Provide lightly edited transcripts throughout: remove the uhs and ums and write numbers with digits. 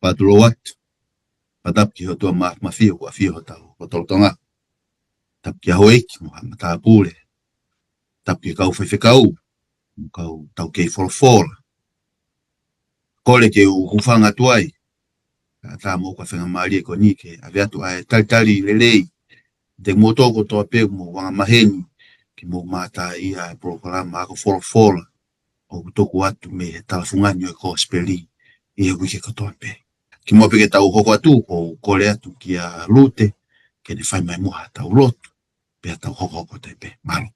Patulowat, patapki ho tua mafio ko afio tau ko toltonga. Tapki ahoik mo matapule. Tapki kau fefekau, kau tau kei folfol. Kole ke ufanga tuai. Ta mo ka fenga mali ko nike, aviatu ai tali lelei. De moto ko to pe mo wanga maheni ki mo mata ia programa ako folfol. O toku atu me talafunganyo ko speli. Ia wiki ko to pe. Ki mo peke tau hoko atu o kole atu ki a lute ke ne fai mai moha tau lotu pe tau hoko te pe malo.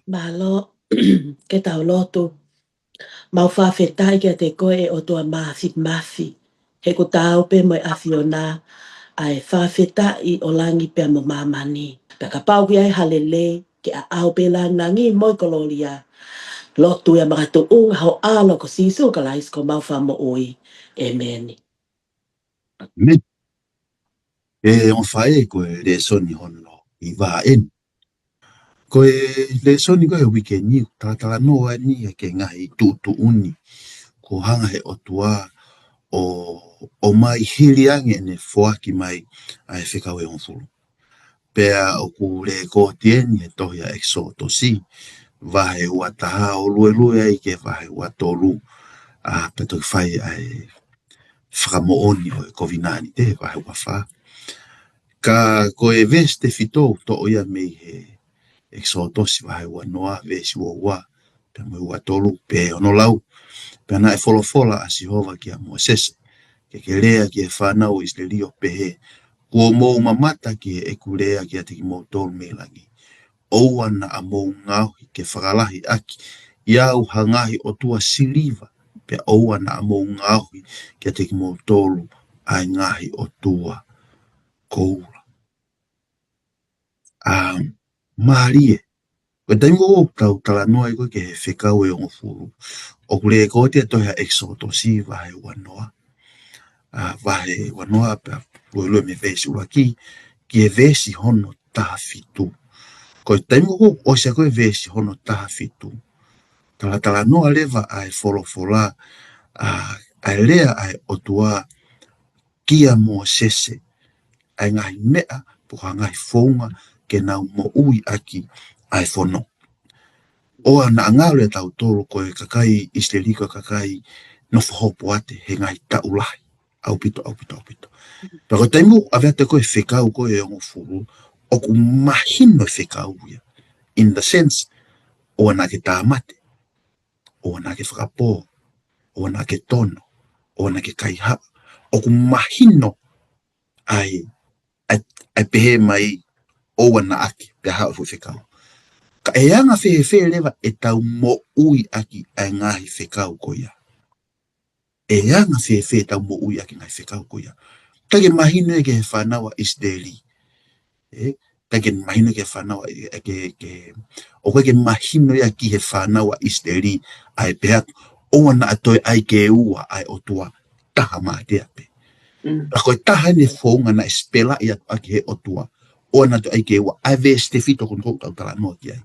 Malo ke tau lotu mau whawhetai kia te koe o tua mafi. He ko tau pe moi afiona ai whawhetai o langi pe mo mamani. Peka pau ki ai halele ke a au pe langi moi koloria. Lotu ya makatu unga hao alo ko sisu ka lais ko mau wha mo oi. Amen. Amen. E on fai koe le soni hono i va en. Koe le soni koe wike ni tala noa ni ke ngahi tu uni. Ko hanga he o tua o mai hiri ange ne foaki mai ai whikawe on fulu. Pea o ku le ko tieni e tohia exoto si. Vahe ua taha o lue ai ke vahe ua tolu. Peto fai ai whakamooni o e COVID-19 te vahe ua wha. Ka koe veste fito to oia mei he exotosi vahe ua noa vesi ua. Pea me ua tolu pe ono lau. Pea na e folofola a Sihova ki a Moses. Ke lea ki e whanau Israelio pehe. Kua mou mamata ki e kulea ki a teki mou tolu me langi. Oua na a mou ngauhi ke whakalahi aki. Iau hangahi o tua siliva. Pea oua na a mou ngauhi ki a teki mou tolu ai ngahi o tua koula. Marie. Ko taimo o tau tala noa i koe ke he whekau e o furu. O kule e kote tohea exotosi vahe wanoa. Vahe wanoa pea lue me vesi waki. Ki e vesi hono taha fitu. Ko taimo o se koe vesi hono taha fitu. Tala noa leva ai folofola. Ai lea ai otua kia mo sese. Ai ngahi mea puka ngahi fonga ke nau mo ui aki ai fono. Oa na angale tau tolo koe kakai Israelika kakai no whahopo ate he ngai taulahi. Au pito. Pero taimu avea te koe whekau koe e ongo furu o ku mahino whekau ia. In the sense, oa na ke tāmate, oa na ke whakapō, oa na ke tono, oa na ke kaiha, o ku mahino ai pehe mai oa na ake, pe hao fu whekau. Ka e anga whehe lewa e tau mo ui aki ai ngahi whekau koia. E anga whehe tau mo ui aki ngahi whekau koia. Take mahino e ke he whanawa Israeli. Take mahino ke whanawa o koe ke mahino e ki he whanawa Israeli ai peha oa na atoe ai ke ua ai o tua taha maa te ape. A koe taha ne whaunga na espela i atu aki he o tua oa na atoe ai ke ua ai veste fito kon kou tau tala noa ki ai.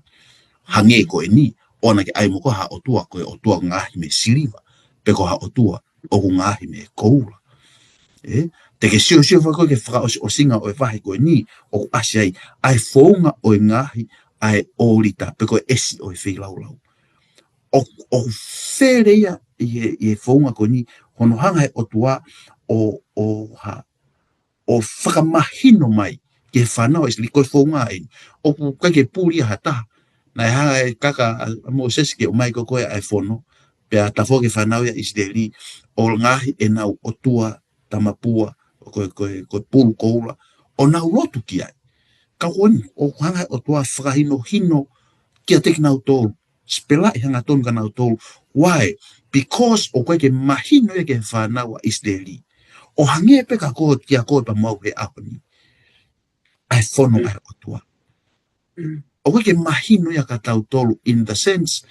Hange koe ni, oa na ke ai moko ha o tua koe o tua ngahi me siliva, pe ko ha o tua o ngahi me koula. Te ke sio koe ke whaka o singa o e wahi koe ni, o asi ai whaunga o e ngahi ai orita, pe koe esi o e whilau. O whereia i e whaunga koe ni, hono hanga o tua o whakamahino mai, ke whanau esi li koe whaunga e, o kai ke pūria hataha, na hanga e kaka Moses ke o mai koe ai whono, pe a tafo ke whanau ia Israeli, o ngahi e nau o tua tamapua, koe pulu koula, o nau lotu ki ai. Ka honi, o hanga o tua whakahino hino ki a teki nau tolu, spela i hanga tonu ka nau tolu. Why? Because o koe ke mahino e ke whanau a Israeli. O hange pe ka koe ki a koe pa mau he ahoni. Ai whono ai o tua. O koe ke mahino ia ka tau tolu in the sense,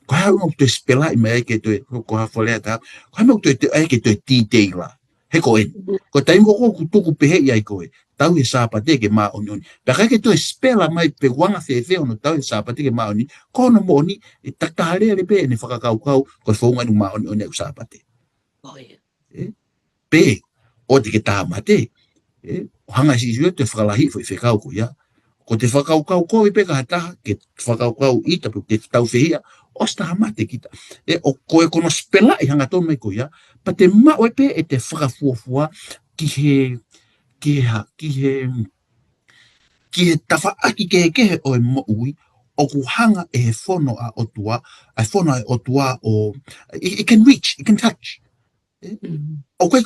ko hau ngau te spela i mai ke tue, ko hau whalea ta, ko hau ngau te ai ke tue titeila. He ko en. Ko taingo ko kutuku pehe i ai koe, tau e sāpate ke maa oni. Pea ke tue spela mai pe wanga whewhe ono tau e sāpate ke maa oni, ko ono mo oni, e taktahalea le pe, ne whakakau, ko whaunga nu maa oni au sāpate. pe o te ke tāmate, o hanga si te whakalahi fo i whekau ko ia, ko te whakaukau ko i peka hataha, ke whakaukau i tapu te tau whihia, o sta mate kita. O koe kono spela i hanga tō mai ko ia, pa te mau e pe e te whakafuafua ki he tawhaaki ke o e mo ui, o ku hanga e he whono a otua, a whono a otua o, it can reach, it can touch. O koe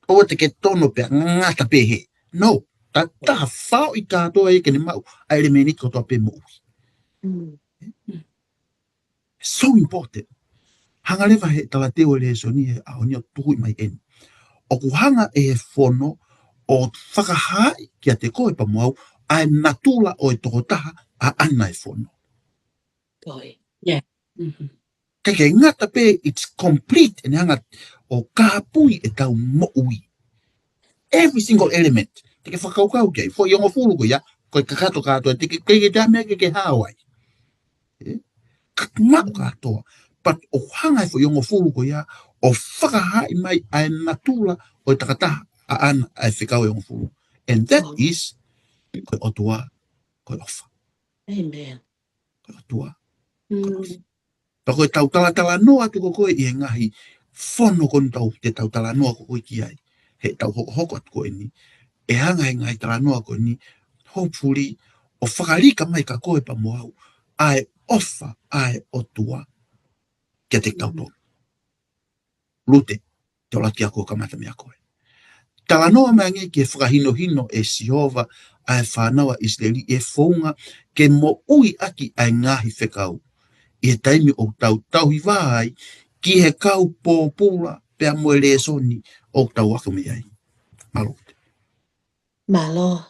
o te ke tono pe ngata pe he. No, ta whao i kātoa e kene mau, a ere meni kotoa pe mo ui. So important. Hanga lewa he tala teo le so ni a o ni o tuhui mai eni. O ku hanga e he whono o whakahai kia te koe pa moau, a natula o e tokotaha a ana e whono. Yeah. Kei ngata pe, it's complete e hanga o kāpui e tau mo ui. Every single element. Te ke whakaukau kei, fo i ongo fulu ko ia, koe kakato katoa, te ke tamea ke Hawaii. Kakmau katoa. But o hanga e fo i ongo fulu ko ia, o whakahai mai a natula o e takataha a ana a whikau e ongo fulu. And that is koe otua, koe ofa. Amen. Koe otua, koe ofa. Pa koe tau talatala noa tuko koe i e ngahi whono kon tau te tau tala noa ko koe ki ai. He tau hoko atu koe ni. E hanga e ngai tala noa koe ni. Hopefully, o whakarika mai ka koe pa moau. Ai ofa, ai otua. Kia te tau tō. Lute, te ola kia koe kamata mea koe. Tala noa mea ngai ki e whakahino hino e Sihova ai whanawa Israeli e whaunga ke mo ui aki ai ngahi whekau. I he taimi o tau tauhi wāi ki he kau pōpūra pia moe le soni o tau waka me ai. Malo.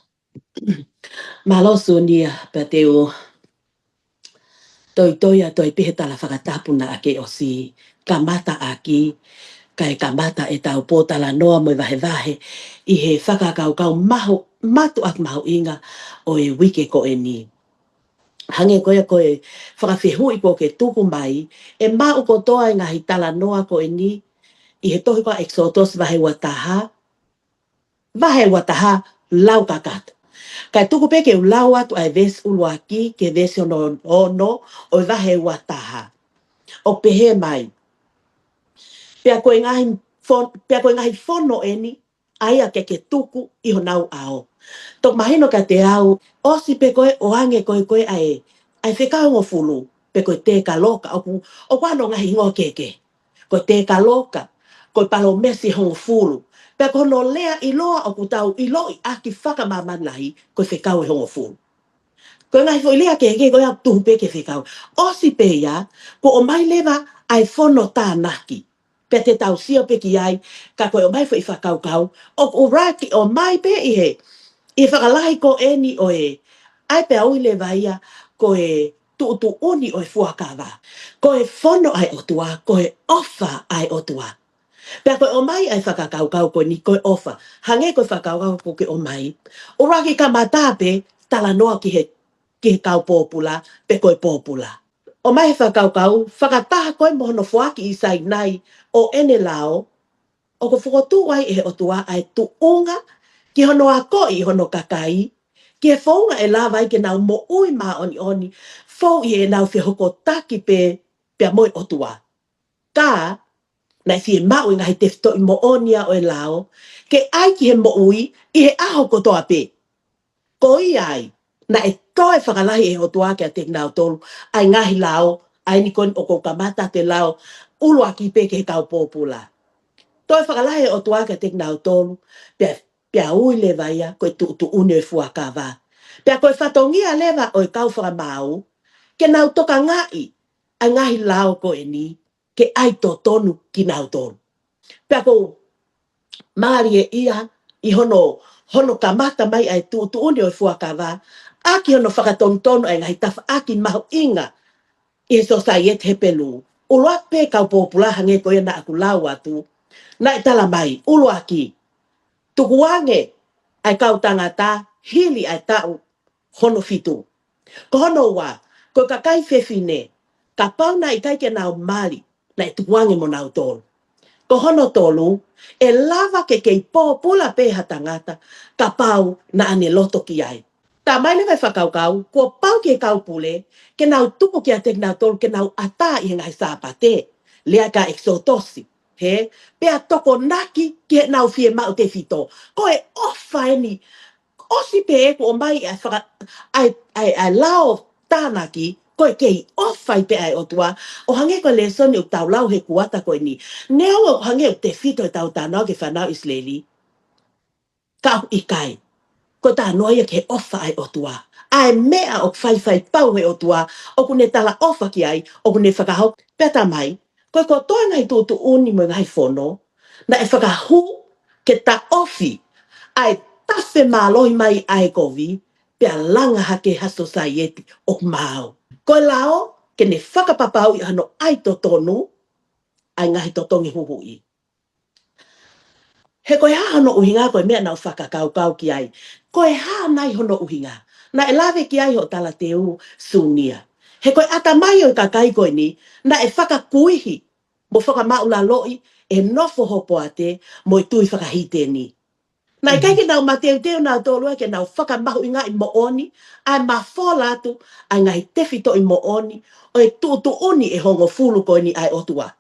Malo sonia pa te o toi pihe tala whakatapuna ake o si kamata aki, kai kamata e tau pōtala noa mo vahe i he whakakaukau matu ak mahu inga o e wike ko e ni. Hange koe whakawhihui ko ke tuku mai, e mau ko toa i ngahi tala noa ko e ni, i he tohi pa Exodus vahe wataha lau kakata. Kai tuku peke u lau atu ai ves uluaki ke ves ono o vahe wataha. O pehe mai. Pea koe ngahi whono eni, aia ke tuku i honau ao. Tok mahino ka te au, osi pe koe o ange koe ai whekau ngo fulu, pe koe te ka loka, o kwano ngahi ngo keke. Koe te ka loka, koe palo mesi hongo fulu. Pe koe no lea i loa o kutau, i lo i aki whakamamanahi, koe whekau e hongo fulu. Koe ngahi fo i lea keke, koe au tuhu pe ke whekau. Osi pe ia, ko o mai lewa ai whono tānaki. Pe te tau sio pe ki ai, ka koe o mai fo i whakaukau, o raki o mai pe i he, i whakalahi ko eni o e, ai pe au le vaia ko e tu uni o e fuakawa. Ko e whono ai otua, ko e ofa ai otua. Pea koe o mai ai whakakaukau ko ni ko e ofa. Hange ko e whakaukau ko ke o mai. O raki ka matape, tala noa ki he kau pōpula, pe ko e pōpula. O mai whakaukau, whakataha koe mohono fuaki i sai nai o ene lao, o ko whakotu ai e otua ai tu unga, ki hono a koi hono kakai, ki e whaunga e lawa i ke nau mo ui maa oni, whau i e nau whihoko taki pe moi otua. Ka, nai whie mau i ngahi te whito i mo onia o e lao, ke ai ki he mo ui, i he aho kotoa pe. Ko i ai, na e toe whakalahi e otua ke a te nau tolu, ai ngahi lao, ai ni kon o ko kamata te lao, ulu aki pe ke he kau pōpula. Toi whakalahe o tuaka te nau tonu, pia ui lewa ia, koe tu une e fuakawa. Pia koe whatongia lewa o e kau whakamau, ke nau toka ngai, a ngahi lao ko e ni, ke ai to tonu ki nau tonu. Pia ko maari e ia, i hono kamata mai ai tu une o e fuakawa, aki hono whakatontonu ai ngahi tafa aki mahu inga, i he society he pelu. Ulua pe kau populaha nge koe na aku lau atu, na tala mai, ulu aki. Tukuange, ai kau tangata, hili ai tau hono fitu. Ko hono wa, ko kakai fefine, ka pau na i kai ke nau mali, na tukuange mo nau tolu. ko hono tolu, e lava ke kei pōpula pe hatangata, ka pau na ane loto ki ai. Tā mai le vai whakaukau, ko pau ke kaupule, ke nau tupu ki a te nau tolu, ke nau ata i ngai sāpate, lea ka exotosi. He, pea toko naki ke nau fie mau te fito. Ko e ofa eni, osi pe e ko o mai ai lao tānaki, ko e kei ofai pe ai otua, o hange ko le soni o tau lau he kuata ko ni. Neo o hange o te fito e tau tānau ke whanau Isleli. Kau ikai, ko tā noia ke ofa ai otua. Ai mea o whai pau he otua, o kune tala ofa ki ai, o kune whakahau peta mai, ko toa ngai tūtu uni mo ngai whono, na e whakahu ke ta ofi, ai tafe māloi mai ai kovi, pea langa hake ha society o mau. Ko lao, ke ne whakapapau i hano ai to tonu, ai ngahi to tongi huhui. He koe haa hono uhinga koe mea nau whakakau ki ai. Koe haa nai hono uhinga. Na e lawe ki ai ho tala te u sunia. He koe ata mai o i kakai koe ni, na e whakakuihi. Mo whakamaula loi, e nofo hopo ate, mo i tui whakahite ni. Na i kaike nau mateu nau tōlua ke nau whakamahu inga i mo oni, ai ma wholatu, ai ngai tewhito i mo oni, o e tūtu uni e hongo fulu koe ni ai otua.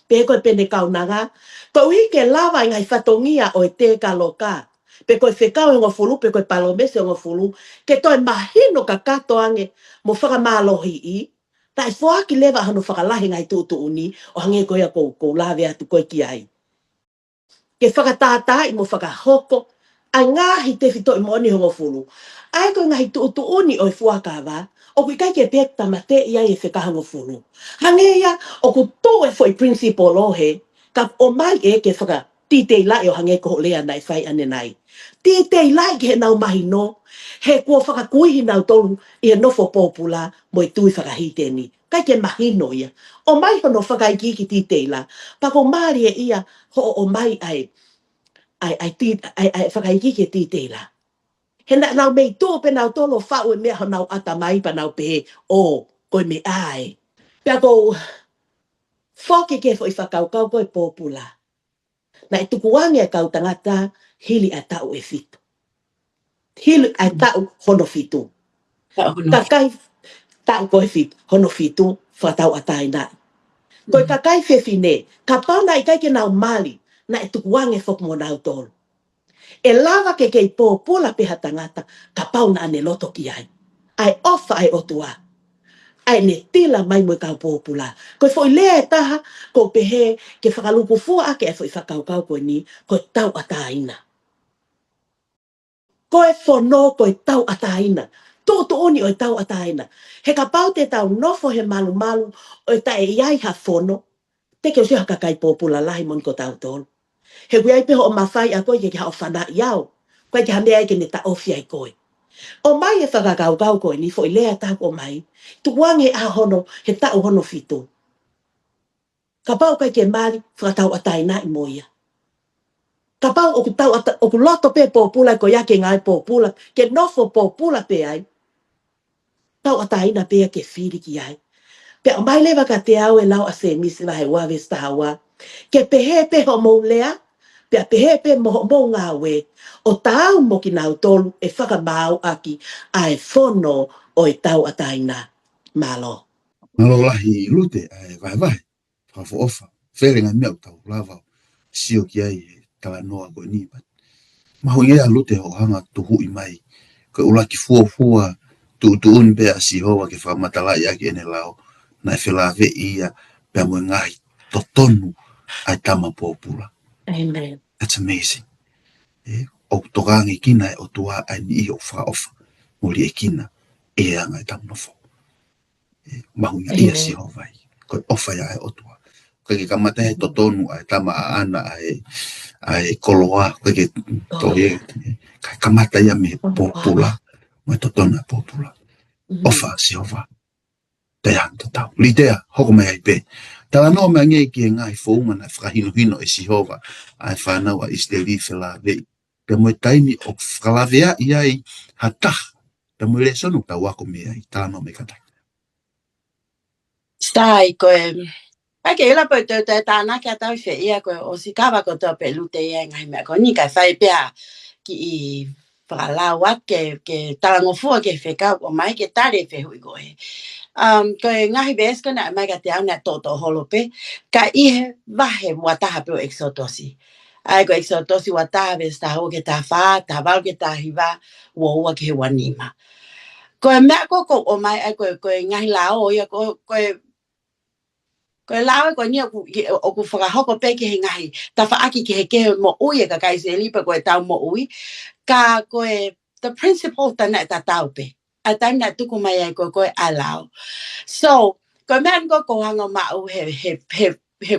Pe koe pene kaunanga, ko ui ke lawa i ngai whatongia o e te ka loka. Pe koe whekau e ngofulu, pe koe palomese o ngofulu, ke toi mahino ka kato ange mo whakamalohi i, ta e whoaki lewa hano whakalahi ngai tūtu uni, o hange koe a kou lawe atu koe ki ai. Ke whakatātai mo whakahoko, ai ngahi te whito i moni hongo fulu. Ai koe ngahi tūtu uni o i whuakawa, o kui kai ke pek tamate ia e whekahango fulu. Hange ia, o ku tō e fo i principle o he, ka o mai e ke whaka titei lai o hange ko lea nai whai ane nai. Titei lai ke he nau mahi no, he kua whakakuihi nau tolu i he nofo pōpula mo i tui whakahite ni. Kai ke mahino ia. O mai hono whakaiki ki titei la, pa ko maari e ia ho o mai ai whakaiki ke titei la. He nau mei tō pe nau tolo whau e mea ho nau ata mai pa nau pe o koe me ai. Pea ko whoke ke fo i whakaukau koe pōpula. Na e tukuange a kau tangata hili a tau e fitu. Hili a tau hono fitu. Kakai tau koe fitu, hono fitu, whatau a tai nai. Koe kakai whewhine, ka pauna i kai ke nau mali, na e tukuange fok mo nau tolu. E lava ke kei pōpula peha tangata, ka pauna ane loto ki ai. Ai ofa ai otua. Ai ne tila mai mo i kau pōpula. Koe foi lea e taha, ko pehe ke whakalupu fua ake e foi whakaukau koe ni, koe tau a taina. Koe whono koe tau a taina. Tōto oni o i tau a taina. He ka pau te tau nofo he malu o i tae iai ha whono, te ke o si haka kai pōpula lahi mon ko tau tolu. He kui ai peho o mawhai a koe ke hao whana iau. Koe ke hamea ai ke ne ta ofi ai koe. O mai e whakakau koe ni fo i lea tau o mai. Tukuange a hono he tau hono fitu. Ka pau kai ke mari whakatau a taina i moia. Ka pau o ku loto pe pōpula ko ia ke ngai pōpula, ke nofo pōpula pe ai. Tau a taina pe ke whiri ki ai. Pe o mai lewa ka te au e lau a se misi wahe wawe stahawa. Ke pehe peho mou lea, pe a pehe pe mo ngā we, o tau mo ki nau tolu e whakamau aki ai whono o i tau a taina. Malo. Malo lahi lute ai vai. Whafo ofa. Wherenga mea o tau lava. Sio ki ai tala noa koe ni. Maho ngea lute ho hanga tuhu i mai. Koe ulaki fua tuun bea si hoa ke whamatalai aki ene lao. Na e whelave ia pea mo ngahi totonu ai tama pōpula. Amen. That's amazing. O tokangi kina e o tua ai ni o wha ofa. Mori e kina e anga e tamunofo. Mahunga ia si ho vai. Koe ofa ia e o tua. Koe ke kamata he totonu ai tama a ana ai koloa. Koe ke tohe. Kai kamata ia me pōpula. Mai totonu ai pōpula. Ofa si ho vai. Pea to tau. Litea, hoko mai ai pe. Tala no me ngai ki ngai founga na whakahino e Sihova ai whanau a Isleli whelawei. Pe moe taimi o whakalawea i ai hatah. Pe moe le sonu tau wako me ai. Tala no me katai. Stai koe cái là bởi từ ta na cái tao phải ia cái ở si cá cái tao phải lưu tay ngay mà có những cái phải bia cái phải là what cái ta ngô phu cái phải cá của mấy cái ta để phải hủy gọi cái ngay bây giờ cái này mấy cái tiếng này tổ hồ lô pe cái ý và hệ what ta học exotosi ai cái exotosi what ta về ta hồ cái ta pha ta vào cái ta hiva wo cái hoàn niệm mà cái mẹ có ở mấy cái ngay lão ơi cái lao cái nhiều ở cái phần học cái bé cái hình ảnh, ta phải aki cái một uy cái cái gì bây cái tao một uy, cái the principal ta này ta tao bé, ta này tu cũng mày cái allow, so cái mình có hàng mà ở he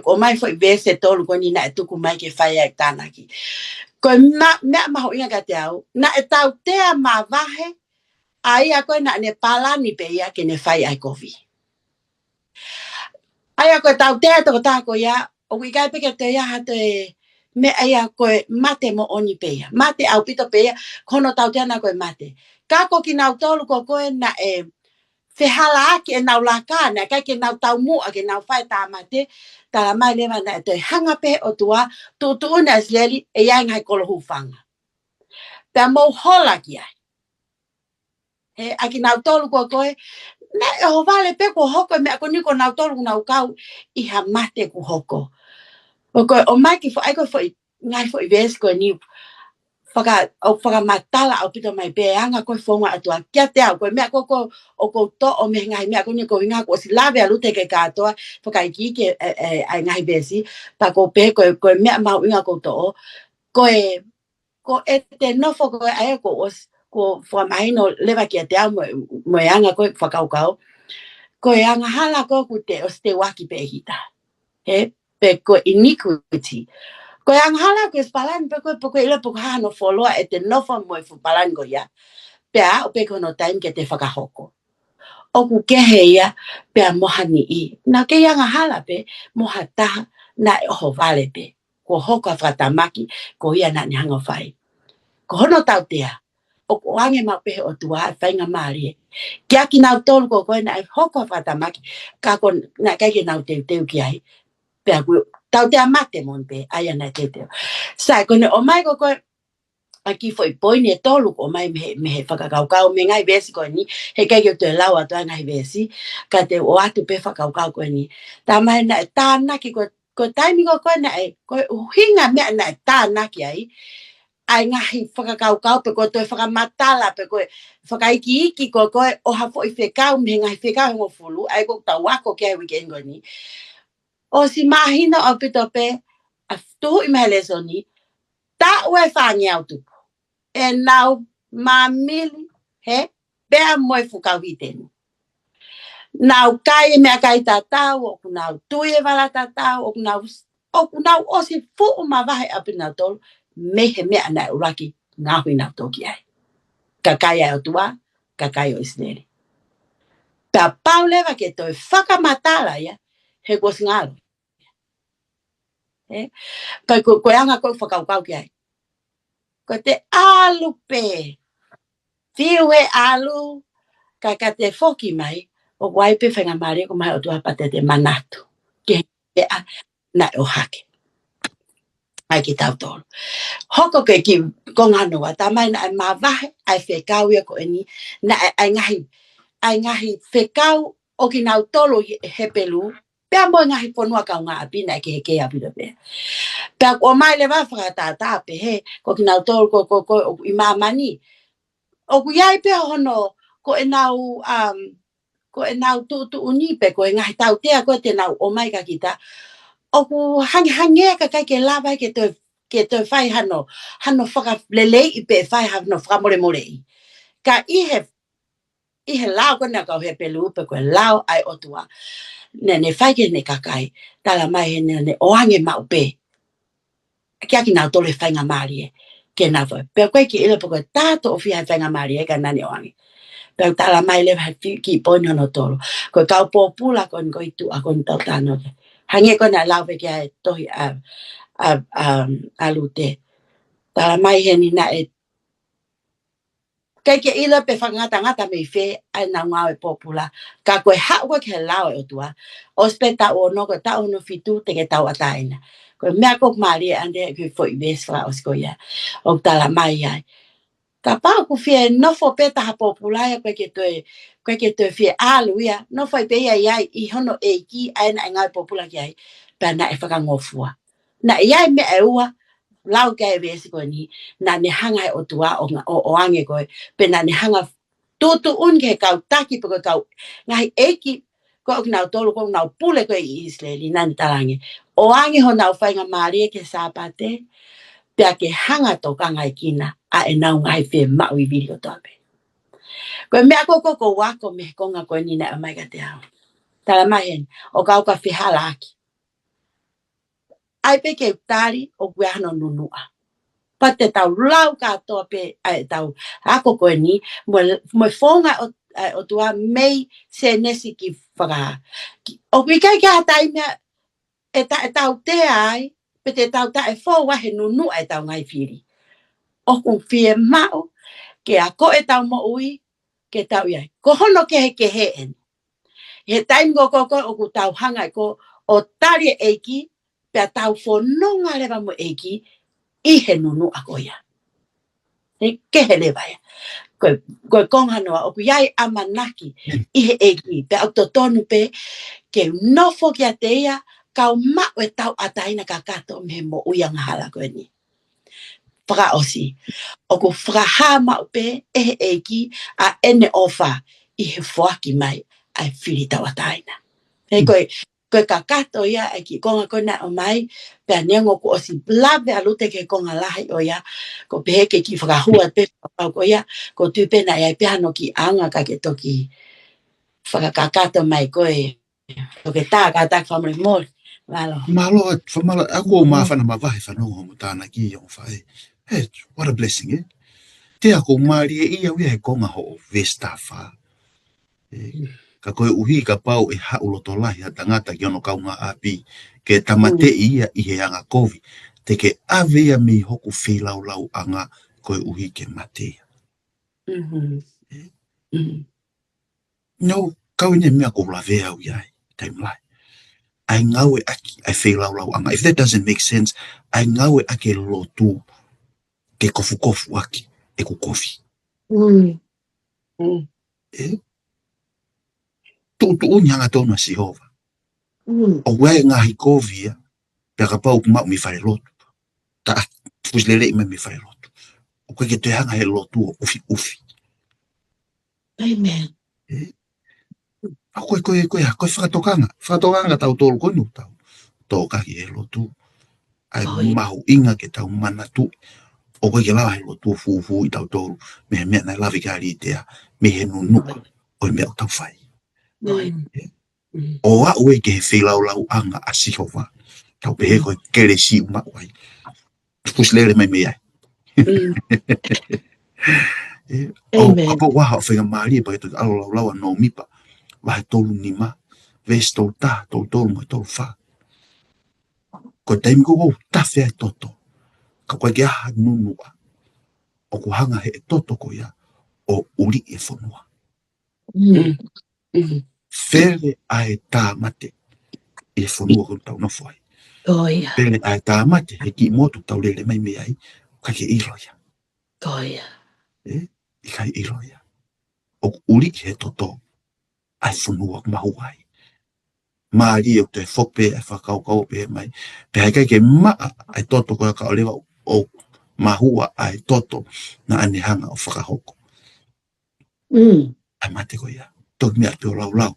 ở mai phải về sẽ tôi cái ni này tu cũng mày cái phải ta này cái mẹ mà hỏi cái tao, này tao te mà va he, ai cái này pala ni bé cái này phải ai có vi. Ai ko tau te to ta ko ya o ki kai pe ke te ya te me ai ko mate mo oni pe ya mate au pito pe ya kono tau te na ko mate ka ko ki nau tolu ko na fe hala ki na la ka na ka ki nau tau mu a ki nau fai ta mate ta la mai le na te hanga pe o tua tu na sleli e ya ngai ko lo hu fanga ta mo hola ki ai he a ki nau tolu ko na o vale pe ko hoko me ko ni ko na tolu na kau I ha mate ko hoko o mai ki fo ai ko fo ngai fo ves ko ni faka matala o pito mai pe anga ko fo nga atua kia te ko me ko to o me ngai me ko ni ko nga ko si lave alu te ke ka to faka ki ke ai ngai besi pa ko pe ko me ma nga ko to ko te no fo ko ai ko fo mai no leva ki te mo anga ko faka ko ko anga hala ko te o ste waki pe hita pe ko iniquity ko anga hala ko spalan pe ko ile po ha no follow te no fo mo fu palan go ya pe a pe ko no time ke te faka hoko o ku ke he ya pe mo hani I na ke anga hala pe mo hata na ho vale pe ko hoko fatamaki ko ia na hanga fai ko no tau te o wange ma pe o tua fai nga mari kia ki nau tolu ko na hoko fatamaki ka ko na ka ki nau te ki ai pe ku tau te amate mon pe ai na te sai ko ne o mai ko aki foi poi ne tolu ko mai me whakakaukau me ngai vesi ko ni he kai ki te lau atu ngai vesi ka te o atu pe whakaukau ko ni ta mai na tāna ki ko taimi ko na ko hinga me na tāna ki ai ngahi whakakaukau pe ko toi whakamatala pe ko whakaiki ko o hafo I whekau me ngai whekau ngo fulu ai ko tau wako ki ai weekend ko ni o si mahina o pito pe a tuhu I mahele so ni ta ue whangiau tupu e nau mamili he bea moe fukau hiteni nau kai mea kai tatau o ku nau tuie wala tatau o ku nau o si fu ma wahe api nau tolu mehe mea na uraki ngahui nau toki ai ka kai ai o tua ka kai o Israeli ka pau lewa ke toi whakamatala ia he kos ngalo kai ko anga ko whakaukau ki ai ko te alu pe fiwe alu ka te foki mai o wai pe whenga mare ko mai o tua pate te manatu ke a na o hake ai ki tau tolu hoko ke ki konga noa ta mai na ma vahe ai whekau ia ko eni na ai ngahi whekau o ki nau tolu he pelu pea mo ngahi ponua kau ngā api na ke he ke api do pea pea o mai le wa whakatata pe he ko ki nau tolu ko I mamani o ku iai pea hono ko e nau tu uni pe ko e ngai tau tea ko te nau o mai ka kita o ku hange ka kai ke lava ke te fai hano whaka lele I pe fai hano whaka more ka I he lao ko na ka he pelu pe ko lao ai o tua ne fai ke ne kakai tala mai he ne o hange mau pe kia ki nau tole whainga marie ke na fo pe ko ki ele pe ko tato o fia whainga marie ka nani o hange pe tala mai le ki pono no tolo ko ka popula kon ko itu a kon tau tano hange ko na lau pe kia tohi a lute tala mai he ni na Kai ke ila pe ngata me fe ai na ngā e popula. Ka koe haua ke lao e o tua. O speta o no ko tau no fitu te ke tau ataina. Koe mea kok maari ande koe fo i besra o skoia. O tala mai ai. Ka pau ku fie nofo peta ha popula ya koe ke toe fie alu ia. Nofo i pe ia i hono e ki ai na ngā popula ki ai. Pa na e whakangofua. Na iai me e ua. Lau kai vesi ko ni na ne hanga o tua o ange ko pe na ne hanga tutu un ke kau taki pe kau ngai eki ko na tolu ko na pule ko i Israeli na tarange o ange ho na fa nga mari ke sapate pe ke hanga to ka ngai kina a e na ngai fe ma wi video to pe ko me ko wa ko me ko nga ko ni na mai ka te ha tala mai o ka fi halaki ai pe ke tari o gwa no nunua pa te tau lau katoa pe ai tau ako koe ni mo fonga o tua mei se nesi ki whaka o kai ka tai mea e tau te ai pe te tau ta e fō wahe nunu e tau ngai whiri o kung fie mao ke a ko e tau mo ui ke tau iai ko hono ke he en he taim go ko o ku tau hanga ko o tari eiki pe tau whanonga lewa mo eiki i he nunu a koia e ke hele vai ko konga no o ku iai amanaki i he eki pe o tonu pe ke nofo ki ateia ka ma o tau ataina ka kato me mo uianga hala ko ni fra osi o ku fra ha ma pe e he eki a ene ofa i he foaki mai ai fili tau ataina e ko ka kato ia e ki konga kona o mai pe anengo ko osi blave alute ke konga lahi o ia ko pe ke ki whakahua pe ko ia ko tu pe na ia pe ano ki anga ka ke toki whakakato mai koe o ke tā whamari mori malo Malo ako mawhana mawahi whanonga mo tāna ki o whae. Hey, what a blessing, eh? Te ako maari e ia wea he konga ho o Vestafa. Ka koe uhi ka pau e hauloto lahi a tangata ki ono kaunga api ke tamate ia i he anga kovi te ke avea mi hoku whilau lau anga koe uhi ke matea. No, kau ine mea ko la vea au iai, time lai. Ai ngau e aki, ai whilau lau anga. If that doesn't make sense, ai ngau e ake lotu ke kofu aki, e ku kofi. Tu unyanga tonu si hova. O wea ngahi kovi ia, pia ka pau kumau mi whare lotu. Ta fuslele me mi whare lotu. O koe ke te hanga he lotu o ufi. Amen. A koe whakatokanga tau tolu koe nu tau. Tōka ki he lotu. Ai mahu inga ke tau manatu. O koe ke lawa he lotu fufu i tau tolu. Me he mea nai lawi kari i tea. Me he nunu. O mea o tau whai. O a ue ke he whilau lau anga a sihova. Tau pehe koe kere si uma wai. Puslere mai mea. O apa waha o whenga maari e pa ke alo lau lau no mipa. Wahe tolu ni ma. Ves tolu ta, tolu mo tolu wha. Ko taimi ko ta whea toto. Ka koe ke aha nunua. O ku hanga he toto ko ia. O uri e whanua. Where ai tā mate. E whanua ko tau na whai. Where ai tā mate. He ki motu tau lele mai mea ai. Ka ke iroia. I kai iroia. O uri he toto. Ai whanua ku mahu ai. Maari o te whope e whakau pe mai. Pe hai kai ke maa ai toto ko ka olewa o mahua ai toto na anehanga o whakahoko. Ai mate ko ia. Tok mea te o lau.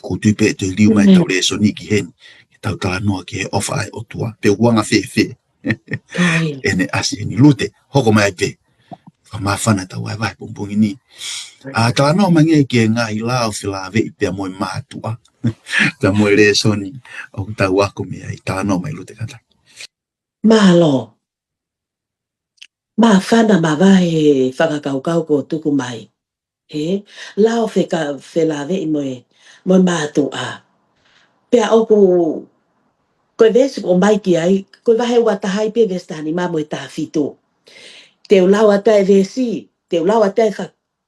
Ko tupe te liu mai tau le so niki hen. Tau tala noa ki he ofa ai o tua. Pe uanga fe. Ene asi ni lute. Hoko mai pe. Whamawhana tau ai vai pumpungi ni. Tala noa mange ki e ngahi lao whila vei pia moe mātua. Ta moe le so ni. O tau ako mea i tala noa mai lute kata. Malo. Mawhana mawahe whakakaukau ko tuku mai. Lao whila vei moe mātua. Pea oku koe vesu o mai ki ai, koe wahe watahai pe vestani ma moe tā whitu. te ulawa te vesi, te ulawa te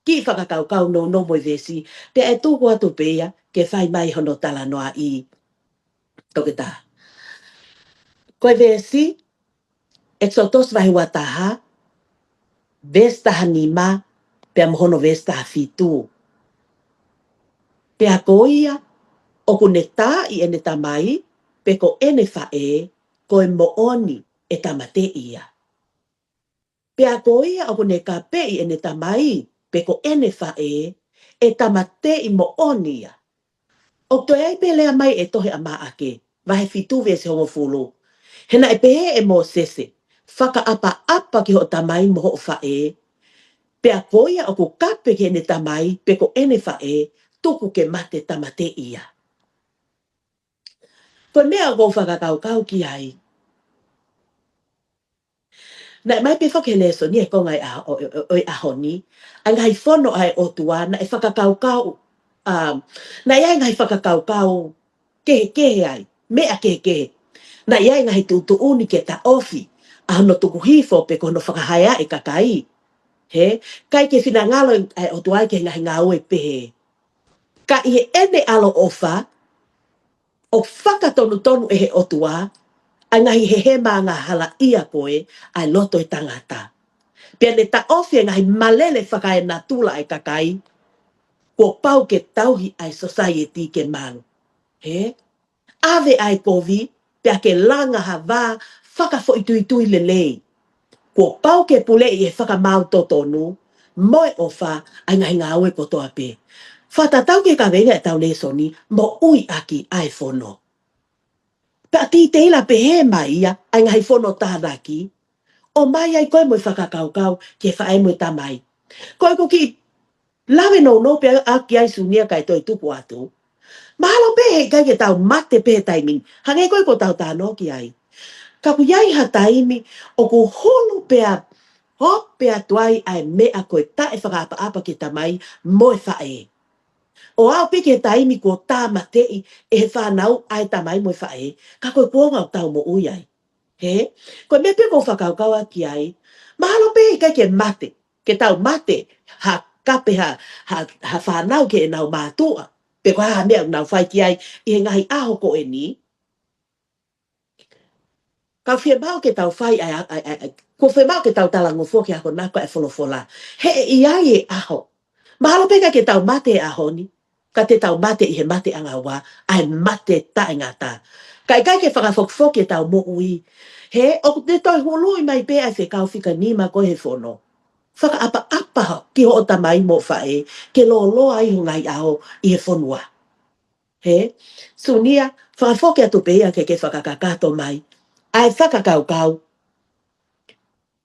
ki whakakaukau no mo vesi, te e tūku atu pēia, ke whai mai hono tala noa I toke tā. Koe vesi, Exodus vahi wataha, vestaha nima, pea mohono vestaha fitu. Pea koia, oku ne tā I ene tamai, pe ko ene whae, koe mooni e tamate ia. Pea koia oku ne ka pe I ene tamai, pe ko ene whae, e tamate I mooni ia. O to ai pe lea mai e tohe a maake, vahe fitu vese hongo fulu. Hena e pehe e mo sese, whaka apa ki ho tamai mo ho whae, pea koia oku kape ki ene tamai, pe ko ene whae, tuku ke mate tamate ia. Ko mea o whakakaukau ki ai. Na mai pe whake leso ni e konga oi ahoni, ang hai whono ai o tua na e whakakaukau, na iai ngai whakakaukau kehe ai, mea kehe. Na iai ngai tu uni ke ta ofi, ahono tuku hifo pe kono whakahaya e kakai. He, kai ke whina ngalo ai o tua ke ngai ngau e pehe. Ka I ene alo ofa, o whakatonu e he o tua, ai ngahi he mga hala ia koe, ai loto I tangata. Pia ne ta ofi ngahi malele whakae na tula ai kakai, ko pau ke tauhi ai society ke malu. He? Ave ai kovi, pia ke langa hawa, whakafo itui lelei. Ko pau ke pule I e whakamau totonu, moe ofa, ai ngahi ngā ue kotoa pe. Whatatau ke ka venga e tau lesoni, mo ui aki ai whono. Pa ti teila pe he mai ia, ai ngahi whono tānaki. O mai ai koe mo whakakaukau, ke whae mo tamai. Koe ko ki lawe no pe aki ai sunia kai toi tupu atu. Mahalo pe he kai ke tau mate pe he taimin, hange koe ko tau tāno ki ai. Ka ku iai ha taimi, o ku holo pea, ho pea tuai ai mea koe ta e whakaapa ki tamai, mo e whae. O au pike taimi ko tā matei e he whanau ai tamai mo e whae, ka koe kuonga o tau mo ui ai. He? Koe me pe ko whakaukau aki ai, mahalo pe he kai ke mate, ke tau mate, ha kape ha whanau ke e nau mātua, pe ko ha mea nau whai ki ai, I he ngahi aho ko e ni. Ka whia mau ke tau whai ko whia mau ke tau talango fua ki ako nako e wholofola. He I ai e aho. Mahalo pe kai ke tau mate e aho ni. Ka te tau mate I he mate anga wā, ai mate ta ngata. Kai kai ke whakafokfok e tau mo ui. He, o te toi hului mai pe ai whekau whika nima ko he whono. Whakaapa ki ho o tamai mo whae, ke lo loa I hungai ao I he whonua. He, sunia, whakafok e atu pe ia ke whakakakato mai. Ai whakakaukau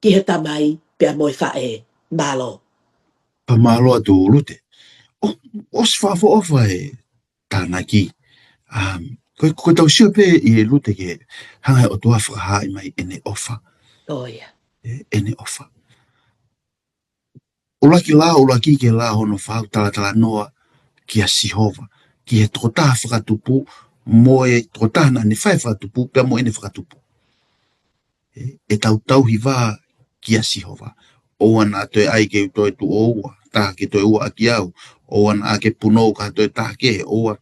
ki he tamai pia mo whae, malo. Pa malo atu lute. O si whafo ofa e tānaki. Koe tau sio pe I e lute ke hangai o tua whakahai mai ene ofa. Oh, yeah. Ene ofa. O laki ke la hono whau tala noa ki a Sihova. Ki he tokotaha whakatupu, mo e tokotaha na ne whai whakatupu, pia mo ene whakatupu. E tau hiwa ki a Sihova. O ana toe ai ke toi tu oua, taha ke toi ua aki au. O ana ake punou ka toi taha ke oua.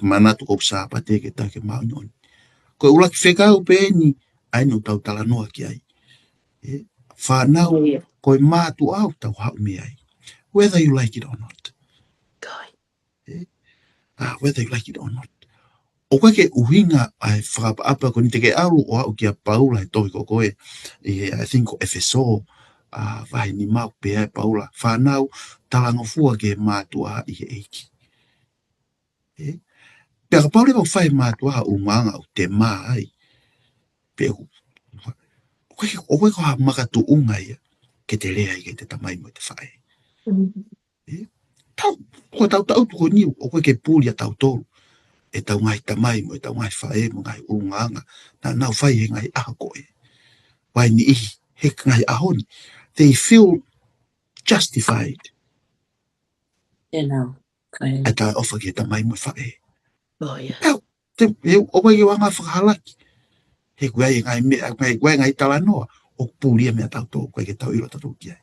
Mana tu kopsa pate ke taha ke maunoni. Koe ulaki whekau pe ni, ai no tau tala noa ki ai. Whanau, koe mātu au tau hau me ai. Whether you like it or not. Whether you like it or not. O koe ke uhinga ai whakaapa ko ni te ke aru o au ki a Paula he tohi ko koe. I think o Efeso, vai ni mau pe ai Paula. Whanau talangofua ke mātua I he eiki. Pea ka Paula wau whai mātua umanga o te mā ai. Pea o koe ko ha makatu unga ia ke te rea I ke te tamai mo te whae. Tau tuko niu, o koe ke pūli a tau tolu. E tau ngai tamai mo, e tau ngai whae mo, ngai urunganga, na nau whai he ngai aha koe. Wai ni ihi, he ngai ahoni. They feel justified. E tau ofa ke tamai mo whae. Oh, yeah. O koe ke wanga whakalaki. He kua e ngai tala noa, o puria mea tau tō koe ke tau ilo tatu kia.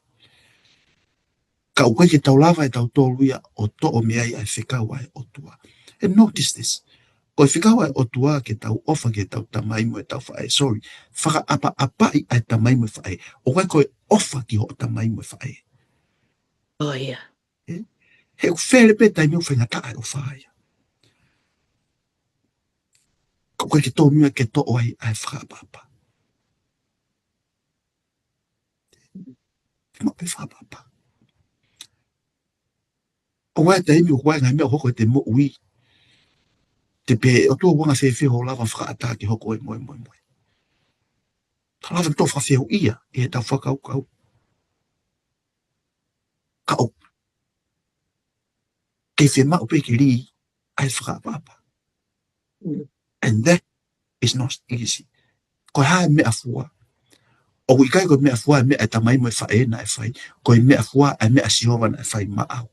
Ka o koe ke tau lava e tau tō luia o to o mea i ai whikawa e o tua. And notice this. Koe whikawa e o tua ke tau ofa ke tau tamai mo e tau whae. Sorry. Whaka apa i ai tamai mo e whae. O koe ofa ki ho tamai mo e whae. Oh, yeah. He o where pe tai meu whenga tae o whae. Ka koe ke tō mua ke tō ai ai whakapapa. Ma pe whakapapa. O wai te imi o wai ngai mea hoko e te mo ui. Te pe o tō wanga whewhi ho lava whakaata ki hoko e moe. Ka lava tō whawheo ia e tau whakau. Ka o. Kei whi mao pe ki ri ai whakapapa. And that is not easy. Ko hae mea fua. O i kai ko mea fua mea e tamai mo e whae na e whai. Ko i mea fua e mea siova na e whai maau.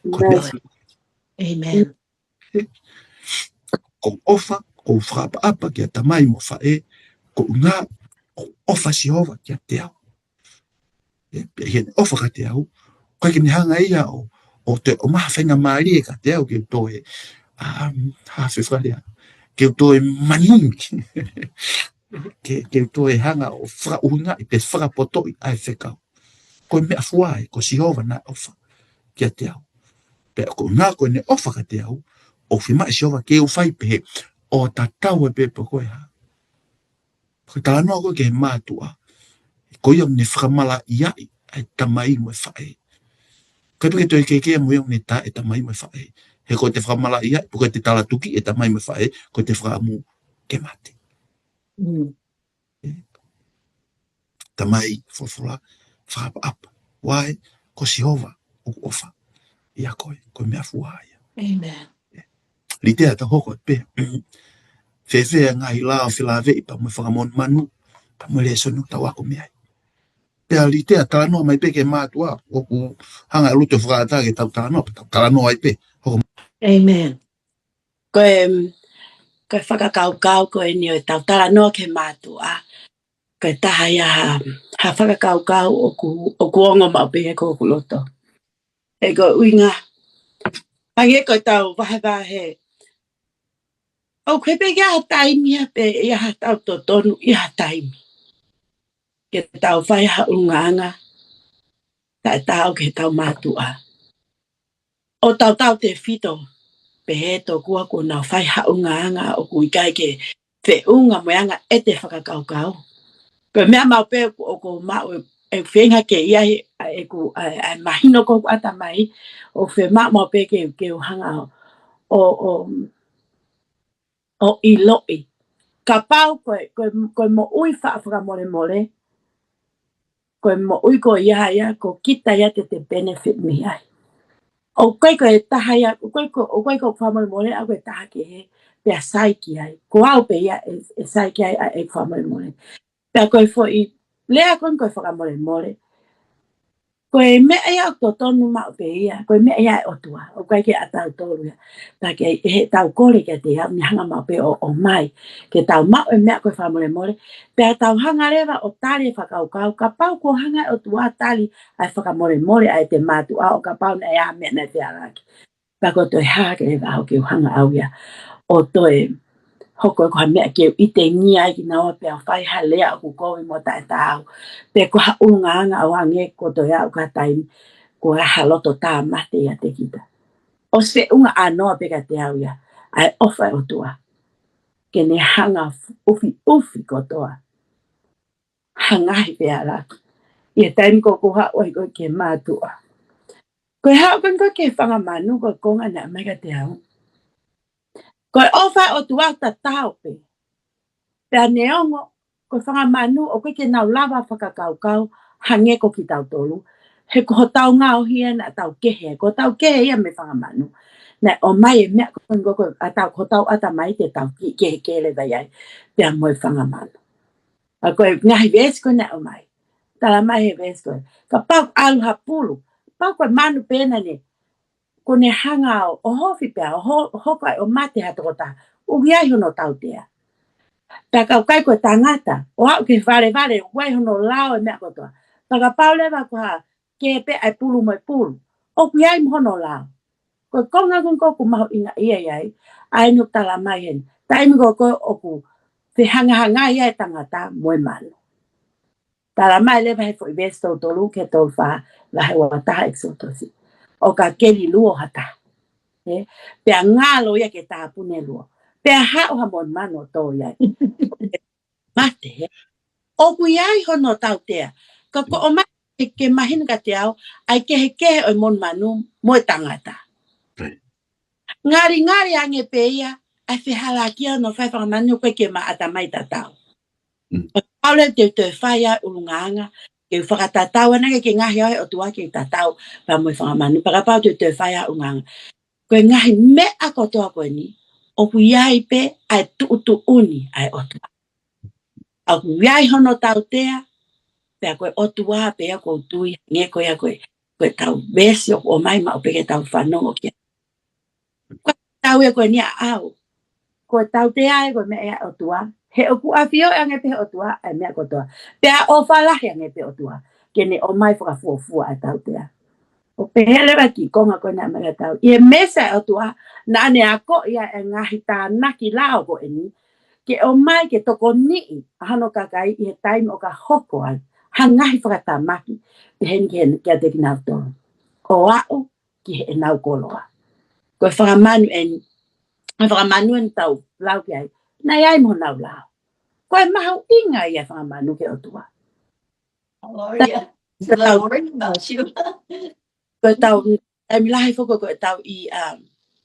Ko mea fua. Amen. Ko ofa, ko whakapapa ki a tamai mo whae. Ko ngā, ko ofa siova ki a te au. Hene ofa ka te au. Koe ki ni hanga ia o te o maha whenga maari e ka te au ki o tō e hawhiwharea. Ki o tō e manungi. Ke tō e hanga o whakaunga i te whakapoto i ai whekau. Koe mea fuae, ko siova na ofa ki a te au. Pea ko ngā koe ne ofa ka te au, o whima i siova ke u whai pehe, o ta tau e pepe koe ha. Ko tala noa koe ke he mātua, ko iam ne whakamala i ai, ai tamai mo e whae. Koe peke toi kekea mo iam ne ta e tamai mo e whae. He koe te whakamala i ai, koe te tala tuki e tamai mo e whae, koe te whakamu ke mate. Tamai whawhura, whakapa. Wai, ko siova o ofa. Ia koe mea fuaia. Amen. Litea ta hoko pe. Whewhea ngai lao whilawe i pa mui whakamon manu, pa mui le sonu ta wako mea. Pea litea talanoa mai pe ke mātua, oku hanga e luto whakata ke tau talanoa ai pe. Amen. Koe whakakaukau koe ni o tau talanoa ke mātua. Koe taha ia ha whakakaukau o kuongo mau pe he kōku loto. E koe uinga. Hange koe tau wahe. O koe pe ia taimi ha pe ia ha tau totonu ia taimi. Ke tau whai ha unganga. Tai tau ke tau mātua. O tau te whito. Pe he tō kua ko nau whai ha unganga o kui kai ke whe unga moeanga e te whakakaukau. Koe mea mau pe o ko mau e whenga ke ia e ku mahino ko ata mai. O whe mau pe ke uhanga o i loi. Ka pau koe mo ui whakamore more. Koe mo ui ko ia ko kita ia te benefit mi ai. O koe taha ia, o koe ko whamore more, a koe taha ke he, pia saiki ai. Ko au pe ia e saiki ai e whamore more. Pia koe fo i, lea koe whakamore more. Koe mea ia o tonu mau pe ia, koe mea ia e otua, o koe ke a tau toru ia. Ta ke he tau kore ke te ia, ni hanga mau pe o mai. Ke tau mau e mea koe whamore more. Pea tau hanga rewa o tali e whakaukau, ka pau ko hanga o tua tali ai whakamore more ai te mātua o ka pau na ea mea na te araki. Pea ko toi hake rewa au ke hanga au ia. O toi hoko ko ha mea ke ite ngi ai ki nawa pea whai ha lea o kukowi mo tae tau. Pea ko ha ungaanga au hange ko toi au ka taimi ko ha loto tā mate ia te kita. O se unga anoa peka te au ia. Ai ofa o tua. Ke ne hanga ufi ko toa. Hangai pea raki. Ia taimi ko kuha oi ko ke mātua. Koe hao ko ke whangamanu ko konga na mega te au. Koe ofa o tua ta tau pe. Pea neongo, koe whangamanu o koe ke nau lava whakakaukau hange ko ki tau tolu. He ko tau ngao hia na tau kehe. Ko tau kehe ia me whangamanu. Na o mai e mea ko tau ata mai te tau kehe kele vai ai. Pea moe whangamanu. A koe ngahi vesko na o mai. Tala mai he vesko. Ka pau alu hapulu. Pau koe manu pena ne. Ko ne hanga o hofi pea. O hoko ai o mate hatokota. Ugi ai hono tau tea. Paka kai ko tangata. O au ke vale wai hono lao e mea kotoa. Paka paule wa ko ha ke pe ai pulu mai pulu. O ku iai hono lao. Ko konga ko maho inga ia iai. Ai nuk tala mai hen. Tai mi ko oku te hanga iai tangata moe manu. Tala mai lewa he fo i vesto tolu ke tolu wha la he wataha exotosi. O ka keli luo hata. Pea ngalo ia ke tāpune luo. Pea hao ha mon mano tō iai. Mate, o ku iai hono tau tea. Ka ko o mai ke mahina ka te au, ai ke o mon manu mo tangata. Ngari ange pe ia, ai whihalakia no whai whakamanu koe ke ma atamai tatau. Paule te whaia ulunganga, ke whakatatau anake ke ngahi ai o tua ke tatau pa mo whakamanu. Pakapau te whaia ulunganga. Koe ngahi mea kotoa koe ni, o ku iai pe ai tu uni ai o tua. Au ku iai hono tau tea, pea koe o tua pe a kou tui, nge koe a koe tau besi o mai ma o peke tau whanongo kia. Koe tau e koe nia au, koe tau tea e koe mea o tua, he o ku awhio e ange pe o tua, ai mea kotoa. Pea o whalahi ange pe o tua, kene o mai whakafuafua ai tau tea. O pehele waki konga koe na mga tau. Ie mesa o tua, na ane ako ia e ngahi tā naki lao ko e ni, ke o mai ke toko nii, hano kakai i he taimi o ka hoko ai, hangahi whakatamaki, pe hen ki a teki nau tō. O au, ki he nau koloa. Koe whakamanu en tau lau ki ai, na iai mo nau lao. Koe mahau inga ia whakamanu ke o tua. Gloria. Koe tau, mi lahi whoko koe tau i,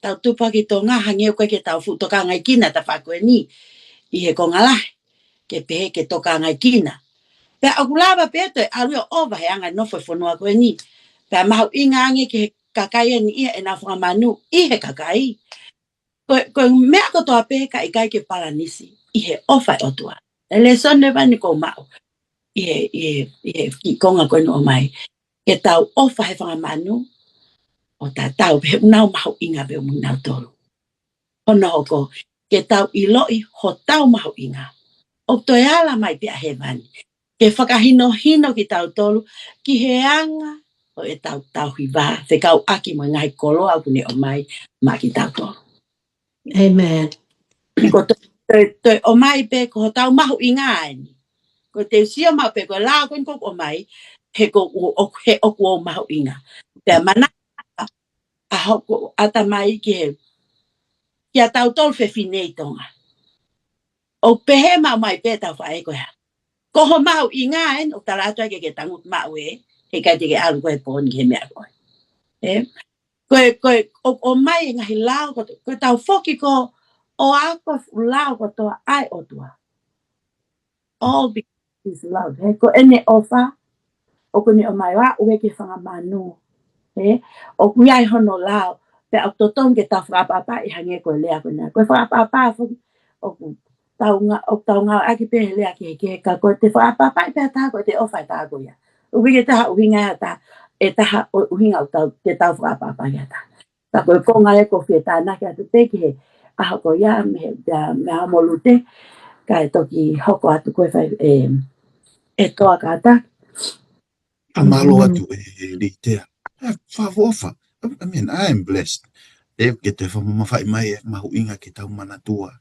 tau tupaki tō ngā hangi o koe ke tau toka ngai kina ta whakoe ni, i he konga lahi, ke pehe ke toka ngai kina. Pea aku lava pea toi alua ova he anga nofo whanua koe ni. Pea mahau inga ange ke he kakai ni ia e nā whakamanu, i he kakai. Koe mea kotoa pehe ka i kai ke paranisi, i he ofa o tua. E le sonne wani ko mau, i he ki konga koe no mai. Ke tau ofa he whakamanu, o tā tau pe unau mahu inga pe unau tolu. Ono hoko, ke tau i loi ho tau mahu inga. O toi ala mai pia he mani. Ke whakahino ki tau tolu, ki he anga o e tau hiwa, te kau aki mo ngai koloa kune o mai, ma ki tau tolu. Amen. Ko toi o mai pe ko tau mahu inga ani. Ko te usia mau pe ko la ko o mai, he oku o mahu inga. Te mana a hoko ata mai ki a tau tolu whewhinei tonga. O pehe mau mai pe tau whae koe. Ko ho mau inga en, o tala atua ke tangut mau e, he kai te ke alu koe pōni ke mea koe. O mai e ngahi lao koe tau whoki ko o ako lao ko toa ai o tua. All because he's love. Ko ene ofa, o kuni o mai wa ue ke whangamanu. O kuiai hono lao, pe au totong ke tau whakapapa i hange koe lea koe nea. Koe whakapapa o tau ngā aki pehe lea ki he ka koe te whakapapa i peha taha koe te ofa i taha koe ia. Uwi ke taha uhinga ia taha, e taha uhinga o te tau whakapapa ia taha. Ta koe konga e ko whia tāna ki atu te ki he aha koe ia me hamolu te, ka e toki hoko atu koe whai e toa kāta. Amalo atu e li tea. Whawofa. I mean, I am blessed. E ke te whamawhai mai e mahu inga ke tau manatua.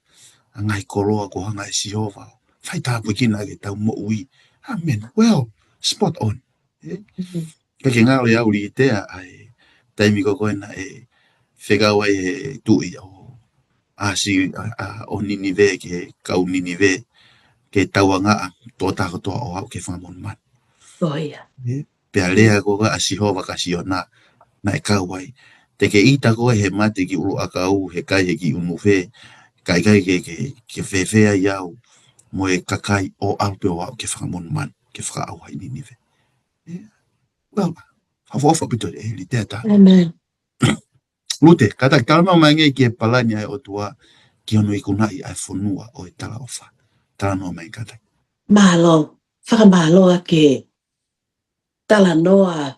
Ngai koloa ko hanga e siova. Whai tāpui kina ke tau mo ui. Amen. Well, spot on. Ka ke ngāo e au li tea ai taimi ko koe na e whegau ai e tui o asi o Ninive ke kau Ninive ke taua ngaa tō tāko toa o au ke whangamon man. Oia. Pea lea ko ka asihova ka siona na e kau ai. Te ke ita koe he mate ki ulu akau he kai he ki unuwe kai ke whewhea iau mo e kakai o alpe o au ke whangamon man ke whakau hai Ninive. Well, hawhaofa pito e li tētā. Amen. Lute, kata kalama mange ki e palani ai o tua ki ono i kunai ai whunua o e tala ofa. Tala noa mai kata. Malo. Whakamaloa ke tala noa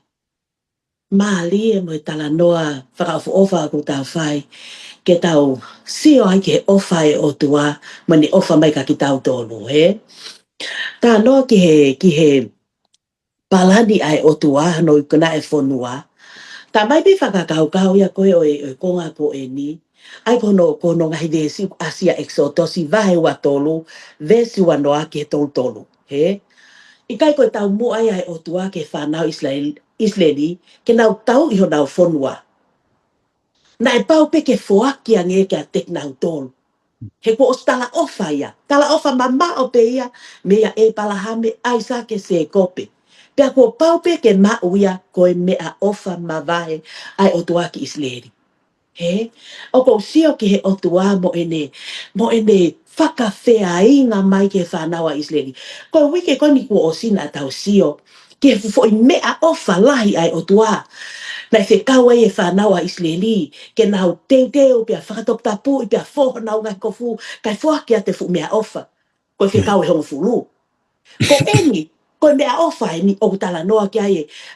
Maali mo tala noa whakaofa ko tau whai ke tau sio ai ke ofa e o tua mani ofa mai ka ki tau tonu he. Tā noa ki he palani ai o tua no i kuna e whonua. Tā mai pi whakakau ia koe o e konga ko e ni. Ai kono ngahi vesi asia exotosi vahe wa tolu vesi wa noa ke tolu. He. I kai koe tau mua ai o tua ke whanau Israeli ke nau tau iho nau whonua. Na e pau pe ke foaki ange ke a tek nau tolu. He ko os tala ofa ia. Tala ofa mama o pe ia. Mea e palahame aisa ke se kope. Pea ko pau pe ke mau ia koe mea ofa mavahe ai o tua ki Israeli. He? O ko sio ki he o tua mo ene whakawhea inga mai ke whanawa Israeli. Ko wike koni ko o sina tau sio. Ke fufo i mea ofa lahi ai o tua. Nai se kawa e whanawa Israeli. Ke nau teo pia whakatop tapu i pia whoho nau ngai kofu. Kai whoaki a te fu mea ofa. Ko e kawa e hongo fulu. Ko eni, ko mea ofa e ni o tala noa ki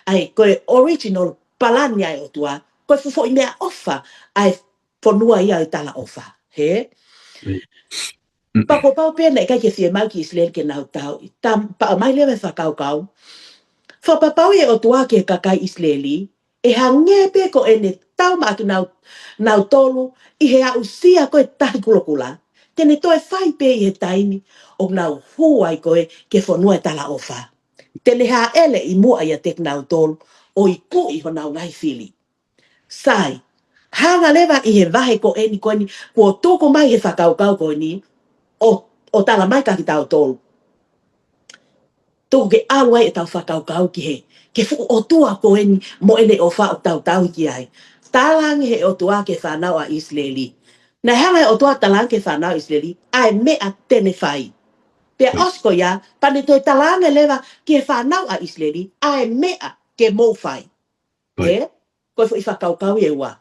ai ko original palani ai o tua. Ko fufo i mea ofa ai whanua ia i tala ofa. He? Pako pau pēna i kai ke whie mau ki Israel ke nau tau. Pa mai lewe whakau. Whapapau e o tua ke kakai Israeli. E hange pe ko ene tau maatu nau tolu. I he au sia koe tahi kulokula. Tene toe whai pe i he taimi. O nau huai koe ke whanua i tala ofa. Tene ha ele i mua ia tek nau tolu. O i ku i ho nau ngai whili. Sai. Hanga lewa i he vahe ko eni koe ni. Kua toko mai he whakau koe ni. O tala mai ka ki tau tolu. Toko ke awa e tau whakau ki he. Ke fuku o tua ko eni mo ene o wha o tau ki ai. Talangi he o tua ke whanau a Israeli. Na hanga o tua talangi ke whanau a Israeli. Ai mea tene whai. Pea osko ia, pane toi talangi lewa ke whanau a Israeli. Ai mea ke mou whai. He? Koe fu i whakau e ua.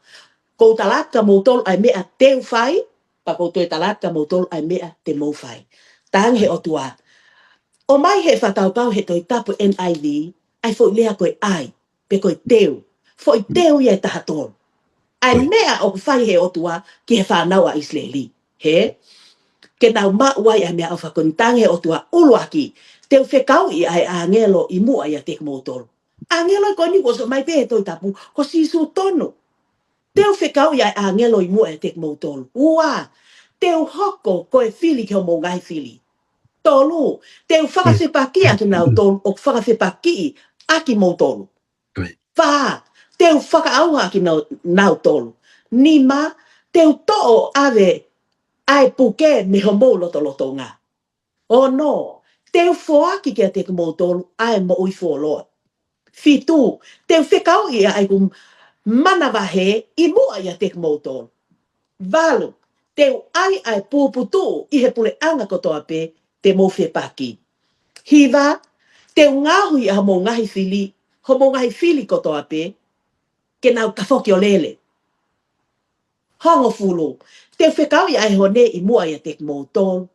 Ko talaka mo tolu ai mea teu whai. Pa ko toi talaka mo tolu ai mea te mou whai. Tāng he o tua. O mai he whakau he toi tapu NIV. Ai fo lea koe ai. Pe koe teu. Fo i teu ia taha tolu. Ai mea o whai he o tua ki he whanau a Israeli. He? Ke nau mauai ai mea o whakonitang he o tua uluaki. Teu whekau i ai angelo i mua ia tek mo tolu. Angelo i koni ko so mai pe he toi tapu. Ko sisu tonu. Teu whekau i ai angelo i mua ia tek mo tolu. Ua. Teu hoko koe whili ki ho mo ngai whili. Tolu, teu whakawhepaki aki nau tolu, o whakawhepaki aki mo tolu. Wha, teu whakaauha aki nau tolu. Nima, teu to'o ave ai puke me homo loto ngā. O no, teu whoaki kia te mo tolu, ai mo ui wholoa. Fitu, teu whekau ia ai kum manawahe i mua ia te mo tolu. Valu, teu ai puputu i he pule anga kotoa pe, te mo whepaki. Hiva, te ngahui a mo ngahi fili kotoa pe, ke nau kawhoki o lele. Hongo fulu, te whekau i ai hone i mua ia tek mo tolu.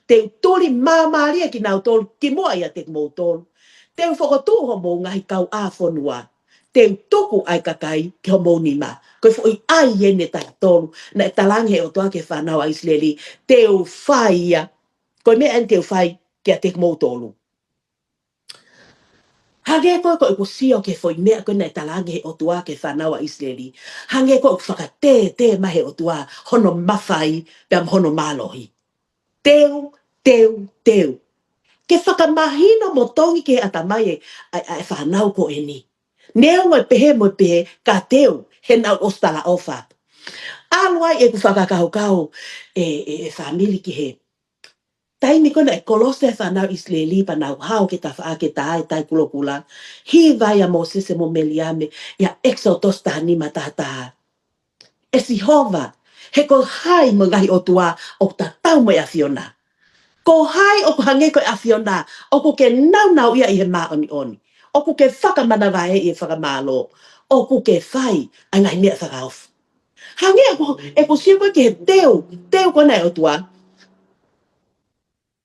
Te tuli māmaria ki nau tolu, ki mua ia tek mo tolu. Te whakotu ho mo ngahi kau a whonua. Te tuku ai kakai ki ho mo nima. Koe fwoi ai ene tai tolu, na talange o toa ke whanau a Israeli. Te whai ia, koe mea en te whai ki a tek mo tolu. Hange koe koe ko sio ke foi mea koe nei talange o tua ke whanau a Israeli. Hange koe te mahe o tua hono mawhai peam hono malohi. Teu. Ke whakamahino mo tongi ke atamai ai whanau ko eni. Neo mo pehe ka teu he nau ostala ofa. Aluai e ku whakakau whamili ki he. Taimi kona e kolose whanau Israeli pa nau hao ke ta wha ke ta ai tai kulokula. Hi vai a Mosese mo meliame ia exodos tahani matataha. E si hova, he ko hai mo ngahi o tua o ta tau mo ia Fiona. Ko hai o ko hange ko a Fiona, o ko ke nau ia i he maa oni. O ko ke whakamanawahe i e whakamalo. O ko ke whai a ngai mea whakaof. Hange e ko siwa ke he teu kona e o tua.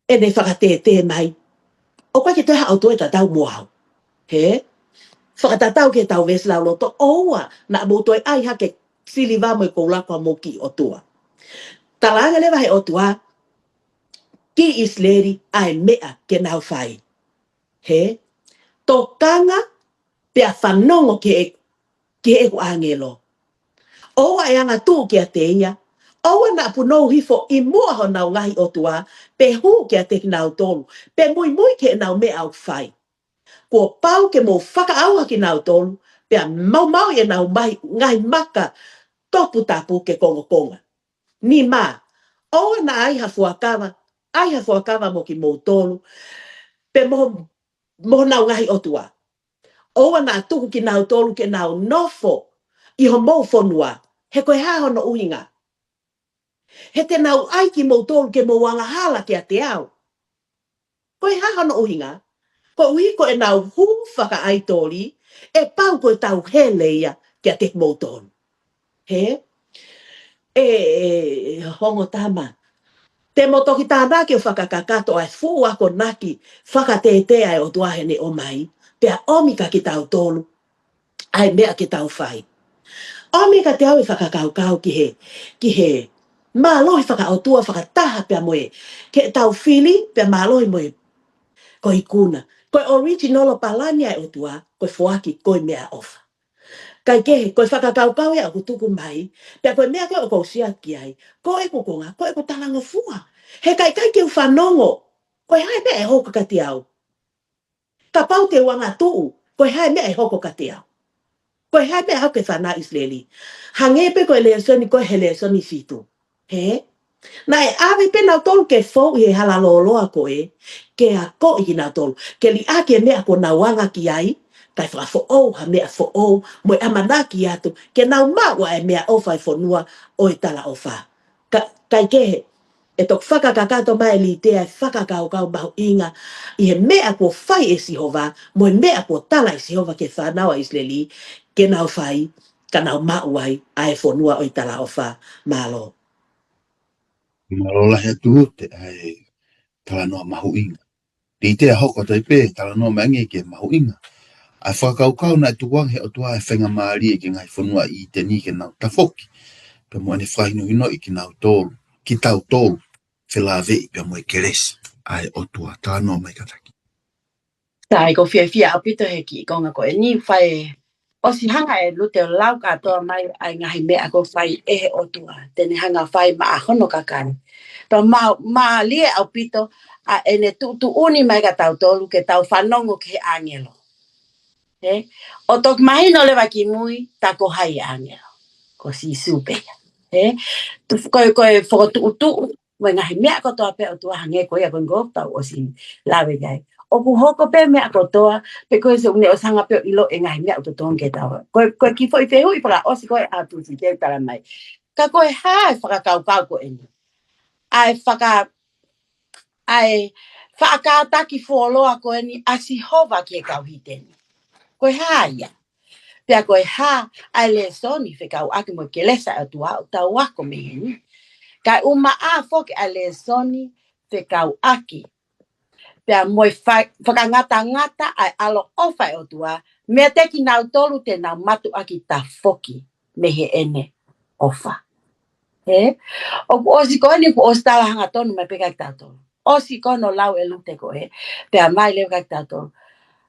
E nei whakate mai. O kwa ke te hao toi ta tau moau. He? whakatatau ke tau wes lau loto oua na mutoi ai hake siliva mo ko la kwa moki o tua. Talanga lewa he o tua ki isleri ai mea ke nau fai. He tokanga pea whanongo ke e ku angelo. Oua e anga tū kia te ia. Oua na punou hifo i mua ho nau ngahi o tua pe hu kia te nau tolu. Pe mui ke nau mea au fai. Kua pau ke mo whakaaua ki nau tolu, pea mau e nau mai ngai maka topu tapu ke konga. Ni mā, oa na aiha fuakawa mo ki mo tolu, pe mo nau ngahi otua. Oa na tuku ki nau tolu ke nau nofo, i ho mou fonua, he koe haho no uhinga. He te nau ai ki mo tolu ke mo wanga hala ki a te au. Koe haho no uhinga. Ko ui ko e nau hu whaka ai tori, e pau ko e tau he leia kia te motonu. He? Hongo tama. Te motoki tāna ki o whakakakato ai fu ako naki whakatetea e o tuahene o mai, pea omika ki tau tolu, ai mea ki tau whai. Omika te au i whakakaukau ki he, mālohi whakautua whakataha pea moe, ke tau whili pea mālohi moe, ko i kuna. Koe original o palania e o tua, koe fuaki, koe mea ofa. Kai kehe, koe whakakaukau e aku tuku mai, pia koe mea koe o kou sia ki ai, koe e kukonga, koe e ku talanga fua. He kai ke u whanongo, koe hai mea e hoko ka te au. Ka pau te wanga tuu, koe hai mea e hoko ka te au. Koe hai mea hau ke whana Israeli. Hangepe koe lea soni, koe he lea soni fitu. He? Na e awe pe nau tolu ke fau i he halaloloa koe, ke a ko i nau tolu, ke li ake mea ko nau wanga ki ai, kai whafo ou ha mea fo ou, mo e amanaki atu, ke nau maua e mea ofai fonua o e tala ofa. Kai kehe, e tok whakakakato mai li tea e whakakaukau mahu inga, i he mea ko whai e sihova, mo e mea ko tala e sihova ke whanau a Israeli, ke nau whai, ka nau maua ai fonua o e tala ofa, malo. Malola he tuhute ai tala noa mahu inga. Di te hoko tai pe tala noa mangi ke mahu inga. Ai whakaukau na tuwang he o tua e whenga maari e ke ngai whanua i te ni ke nau tafoki. Pe mua ne whainu hino i ki nau tōru. Ki tau tōru. Whilawe i pe mua keresi. Ai o tua tala noa mai kataki. Tai ko fia apito he ki konga ko e ni whai o si hanga e lute o lau katoa mai ai ngahi mea ko whai ehe o tua. Tene hanga whai ma a hono kakani. Pa ma lie au pito a ene tu uni mai ka tau tolu ke tau whanongo ke angelo. He? O tok mahino lewa ki mui ta ko hai angelo. Ko si supea. He? Koe whakotu utu mai ngahi mea ko toa pe o tua hange koe a koe ngoptau o si lawe gai. O ku hoko pe mea ko toa pe koe se une o sanga pe o ilo e ngahi mea o to tonge tawa. Koe ki fo i fehu i para osi koe a tu si te tala mai. Ka koe hae whakakaukau ko eni. Ai whakataki wholoa ko eni a si hova ki e kauhiteni. Koe haia. Pea koe ha ai le soni whekau aki mo ke lesa a tua o tau wako me heni. Kai uma a foki ai le soni whekau aki. Pea moi whakangata ai alo ofa o tua, mea teki nau tolu te nau matu aki ta foki me he ene ofa. He? O ku osi koe ni ku osi tala hanga tonu me peka ki tatu. Osi koe no lau e lute koe, pea mai leo ka ki tatu.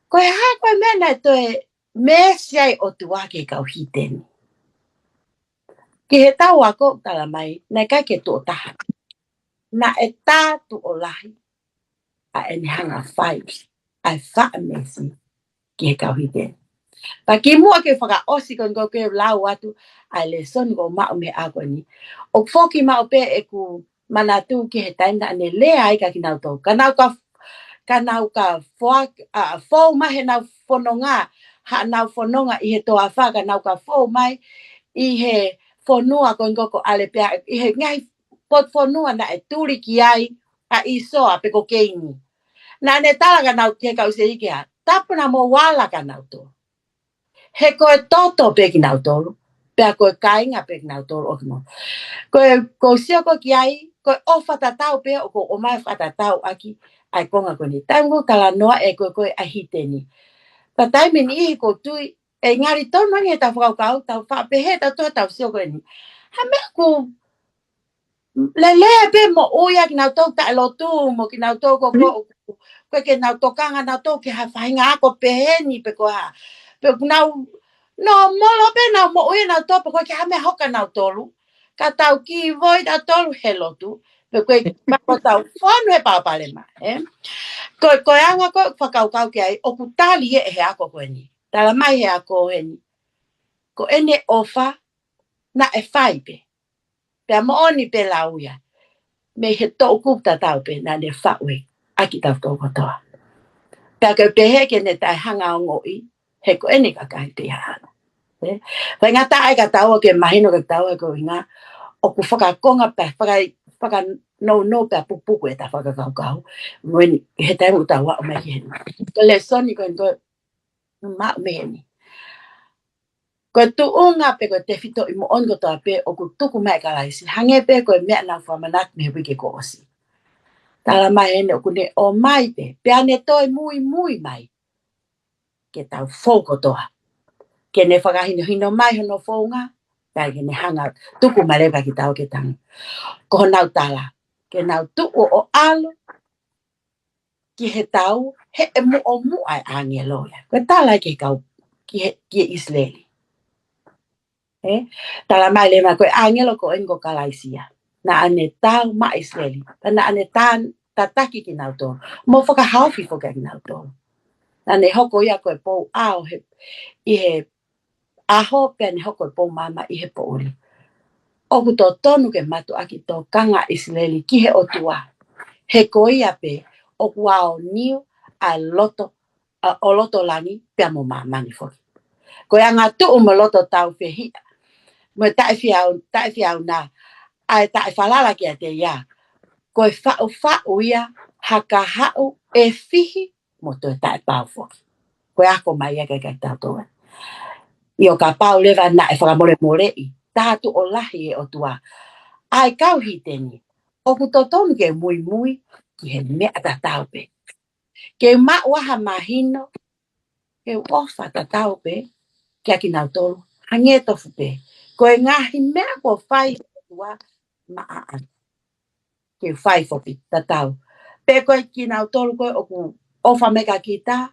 Koe haa koe mena e toe me siai o tua ke kau hiteni. Ki he tau ako tala mai, na kai ke tu o taha. Na e tātu o lahi. A ene hanga whai, ai wha mesi ki he kauhite. Pa ki mua ke whaka osi kon ko ke lau atu, ai le soni ko mao me ako ni. O whoki mao pe e ku manatu ki he taina ane lea ai ka ki nau tau. Ka nau ka whau mai he nau whanonga, ha nau whanonga i he toa wha, ka nau ka whau mai i he whanua kon ko ale pea, i he ngai pot whanua na e turi ki ai, a isoa pe ko keini. Na ne tala ka nau ke kau se ikea. Tapuna mo wala ka nau to. He koe toto pe ki nau tolu. Pea koe kainga pe ki nau tolu. Koe sio ko ki ai. Koe o whatatau pe o ko omai whatatau aki. Ai konga ko ni. Tangu tala noa e koe ahite ni. Tatai mini ko tui e ngari to no nge ta whakau tau whapehe tau tō tau sio koe ni. Ha mea ko le pe mo uia ki nau tō ta lotu mo ki nau tō ko koe ke nau tō kanga nau tō ke ha whainga ako pehe ni pe ko ha. Pe nau no molo pe nau mo uia nau tō pe koe ke ha mea hoka nau tōlu. Ka tau ki voi nau tōlu he lotu. Pe koe mako tau whanu he pāpale ma. Koe anga koe whakaukau ki ai o ku tali e he ako koe ni. Tala mai he ako he ni. Ko ene ofa na e whai pe. Pea mo oni pe lauia. Me he tō kupta tau pe na ne whaue. Aki tau tō kotoa. Pea koe pe he ke ne tai hanga o ngoi. He ko ene kakai te hana. Pai ngā tae ka tau ke mahino ka tau e ko inga. O ku whakakonga pe. Whaka no pea pupuku e ta whakakaukau. Mweni he tai mo tau wa o mai heni. Ko le soni koe koe. Ma me heni. Ko tu unga pe ko te fito I mo ongo toa pe o ku tuku mai ka laisi. Hange pe ko mea na whamanak me wike ko osi. Tala mai ene o ku ne o mai pe. Pe ane toi mui mai. Ke tau fōko toa. Ke ne whakahino hino mai hono fōnga. Pe ke ne hanga tuku mareka ki tau ke tangi. Ko nau tala. Ke nau tuku o alo. Ki he tau. He e mu o mu ai ange loia. Ko tala ke kau. Ki Israeli. Tala mai le ma koe angelo ko engo kalaisia. Na ane tau ma Israeli. Na ane tataki ki nau tō. Mo whaka hauwhi whaka ki nau tō. Na ne hoko ia koe pou ao I he aho pe ne hoko pou mama I he pou uri. Oku tō tonu ke matu aki tō kanga Israeli ki he otua. He ko ia pe oku ao niu a loto o loto langi pe mo mamani whoki. Koe anga tuu mo loto tau whehia. Mo tae fiau na ai tae whalala ki a te ia. Koe whau ia haka hau e fihi mo toi tae pau whoki. Koe ako mai eka kai tau toa. I o ka pau lewa na e whakamore I. Tātu o lahi e o tua. Ai kau hi teni. O ku totonu ke mui ki he mea ta tau pe. Ke ma waha mahino. Ke ofa ta tau pe. Ke aki nau tolu. Hange tofu pe. Koe ngahi mea ko whai tua maan. Ke whai fopi ta tau. Pe koe ki nau tolu koe o ku ofa meka ki ta.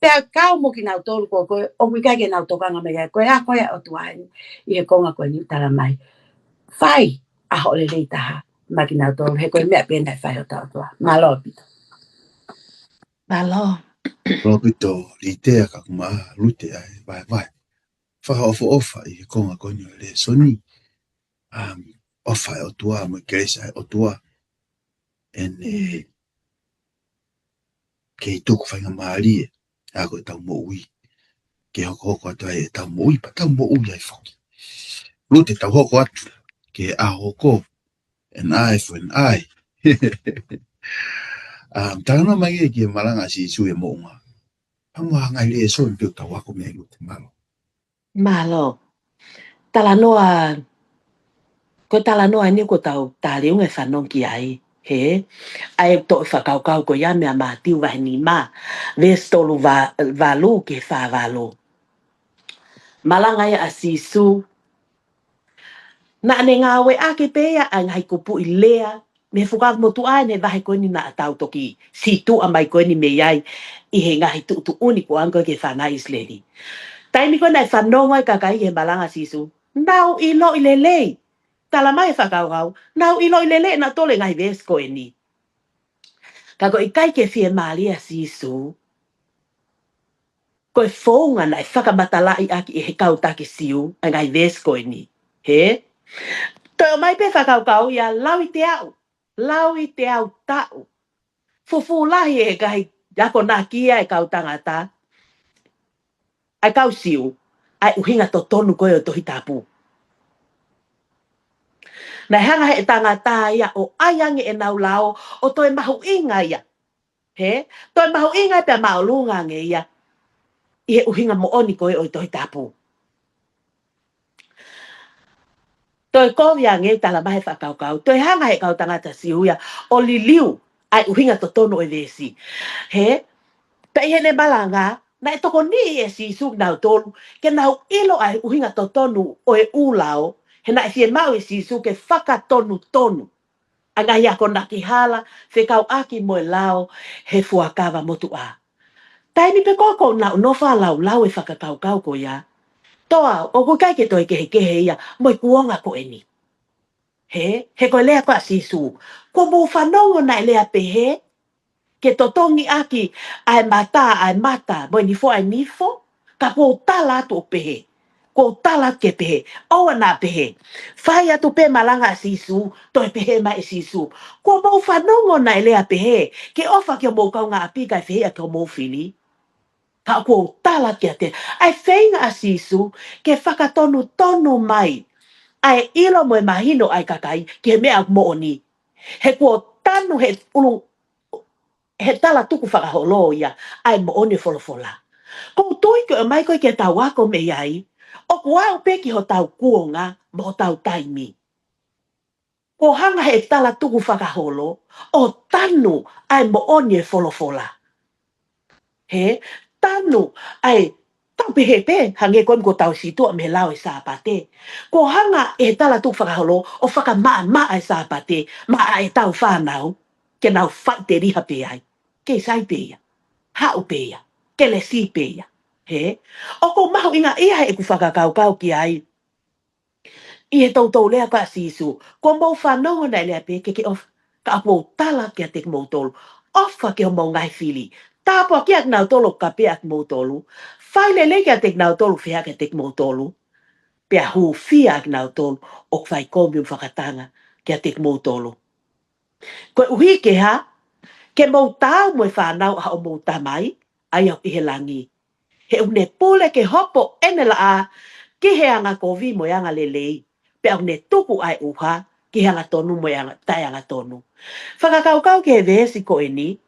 Pe kau mo ki nau tolu koe o wika ke nau tokanga meka. Koe a koe o tuaini. I he konga koe ni tala mai. Whai a hole lei taha. Ma ki nau tolu. He koe mea pena whai o tau tua. Malo pito. Malo. Robito, litea ka kuma lute ai, vai. Whaka ofa I he konga konyo le soni. Ofa o tua, mo keresa o tua. Ene, ke I tuku whainga maari e, a koe tau mo ui. Ke hoko atu ai e tau mo ui, pa tau mo ui ai whoki. Lute tau hoko atu, ke a hoko, an eye for an eye. Tāna mai e ki e maranga si su e mo unga. Pangwa ngai le so Piu tau wako mea lute malo. Malo. Tala noa. Ko tala noa ni ko tau tali unge whanong ki ai. He. Ai to whakaukau ko ia mea mātiu wahi ni mā. Vestolu valu ke wha valu. Malanga ia a sisu. Na ane ngā we ake pēia a ngai kupu I lea. Me whukau motu ai ne vahe koe ni na atau toki. Situ a mai koe ni me iai. I he ngahi tu uni ko anko ke whana Israeli. Taimi koe nai whanonga I kakai he malanga sisu. Nau ilo I lelei. Tala mai whakau. Nau ilo I lelei na tole ngai ves koe ni. Kako I kai ke whie malia sisu. Koe whonga nai whakamatalai aki I he kautake siu. A ngai ves koe ni. He? Toi o mai pe whakau ia lau I te au tau. Fufu lahi e kai jako nā kia e kau tangata. Ai kau siu. Ai uhinga to tonu koe o tohi tapu. Nai hanga he tangata ia o aiange e nau lao o toi mahu inga ia. He? Toi mahu inga pe maulunga nge ia. I he uhinga mo oni koe o tohi tapu. Toi kovia nge tala mahe whakau. Toi hanga he kau tangata siu ia o liliu. Ai uhinga to tono e vesi. He? Pe he ne malanga Na toko ni si su na tolu ke na ilo ai uhinga to tonu o e ulao he na fie mau si su ke whaka tonu anga ia ko na ki hala fe kau aki mo lao he fuakawa motu a taimi pe koko na no fa lau e whaka kau ko ia toa o ko kai ke toi ke ia mo kuonga ko eni he ko lea ko si su ko mo whanongo na lea pe he ke totongi aki ai mata mo ni fo ai nifo ka po tala to pehe ko tala ke pehe o na pehe fai atu pe malanga sisu to pehe mai sisu ko mo fanongo na ele pehe ke ofa ke mo ka nga api ka fehe ke mo fili ka ko tala ke te ai feinga sisu ke tonu mai ai ilo mo mahino ai kakai ke me mo ni he ko tanu he ulu he tala tuku whakaholo ia, ai mo one wholofola. Ko tui ko mai koe ke tau ako me iai, o kua o peki ho tau kuonga, mo ho tau taimi. Ko hanga he tala tuku whakaholo, o tanu ai mo one wholofola. He, tanu ai tau pehepe, hange kon ko tau situa me lau e sāpate. Ko hanga e tala tuku whakaholo, o whakamaa ai sāpate, maa e tau whanau, ke nau whaite riha pe ai. Ke sai peia, hau peia, ke le si peia. He, o ko mahu inga ia he ku whakakau ki ai. I he tau lea ka sisu, ko mau whanongo nei lea pe ke of, ka apo tala ke te mau tolu, ofa ke o mau ngai fili, tāpua ke ak nau tolu ka pe ak mau tolu, whaile le ke te nau tolu whia ke te mau tolu, pe a hu fia ak nau tolu, o kwhai komium whakatanga ke te mau tolu. Ko uhi ke ha, ke mau tau mo whanau a o mau tamai, ai au i he langi. He une pule ke hopo ene la a, ki he anga kovi mo anga lelei, pe au ne tuku ai uha, ki he anga tonu mo anga tai anga tonu. Whakakau ke he vesi ko eni,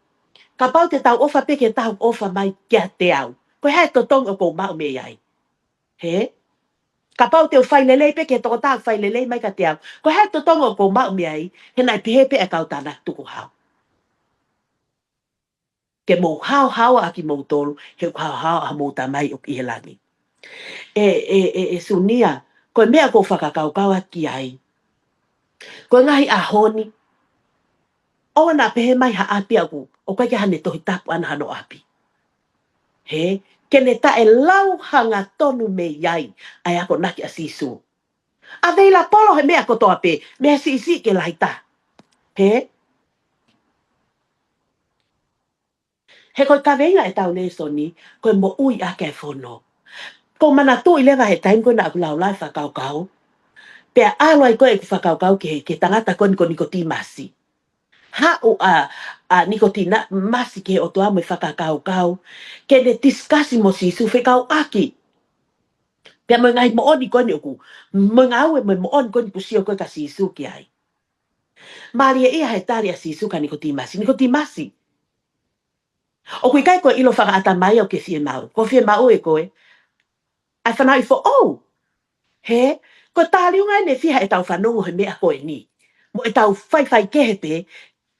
ka pau te tau ofa pe ke tau ofa mai kia te au. Ko hei to tong o kou mau me iai. He? Ka pau te o whailelei pe ke toko tau whailelei mai ka te au. Ko hei to tong o kou mau me iai, he nai pihe pe e kau tana tuku hau. Ke mou hao a ki mou tolu, he hao a mou tamai o ki he langi. Sunia, koe mea ko whakakau ki ai. Koe ngahi a honi, o na pehe mai ha api aku, o koe ke hane tohi tapu ana hano api. He, ke ne ta e lau hanga tonu me iai, ai ako naki a sisu. A veila polo he mea kotoa pe, mea si ke laita. He, he koe ka venga e tau leso ni, koe mo ui ake e whono. Ko mana tu i lewa he taim koe na aku lau lai whakau. Pea alo ai koe ku whakau ke tangata koe niko timasi. Hau a nikotina masi ke o toa mo whakakau. Ke ne tiskasi mo sisu whekau aki. Pea mo ngai mo oni koe ni oku. Mo ngau e mo oni koe ni pusio koe ka sisu ki ai. Maria ia he tari a sisu ka nikotimasi. O kui kai koe ilo whakaata mai o ke fie mau. Ko fie mau e koe. Ai whanau i fo he, ko tāliunga ne fia e tau whanongo he mea koe ni. Mo e tau whai kehepe,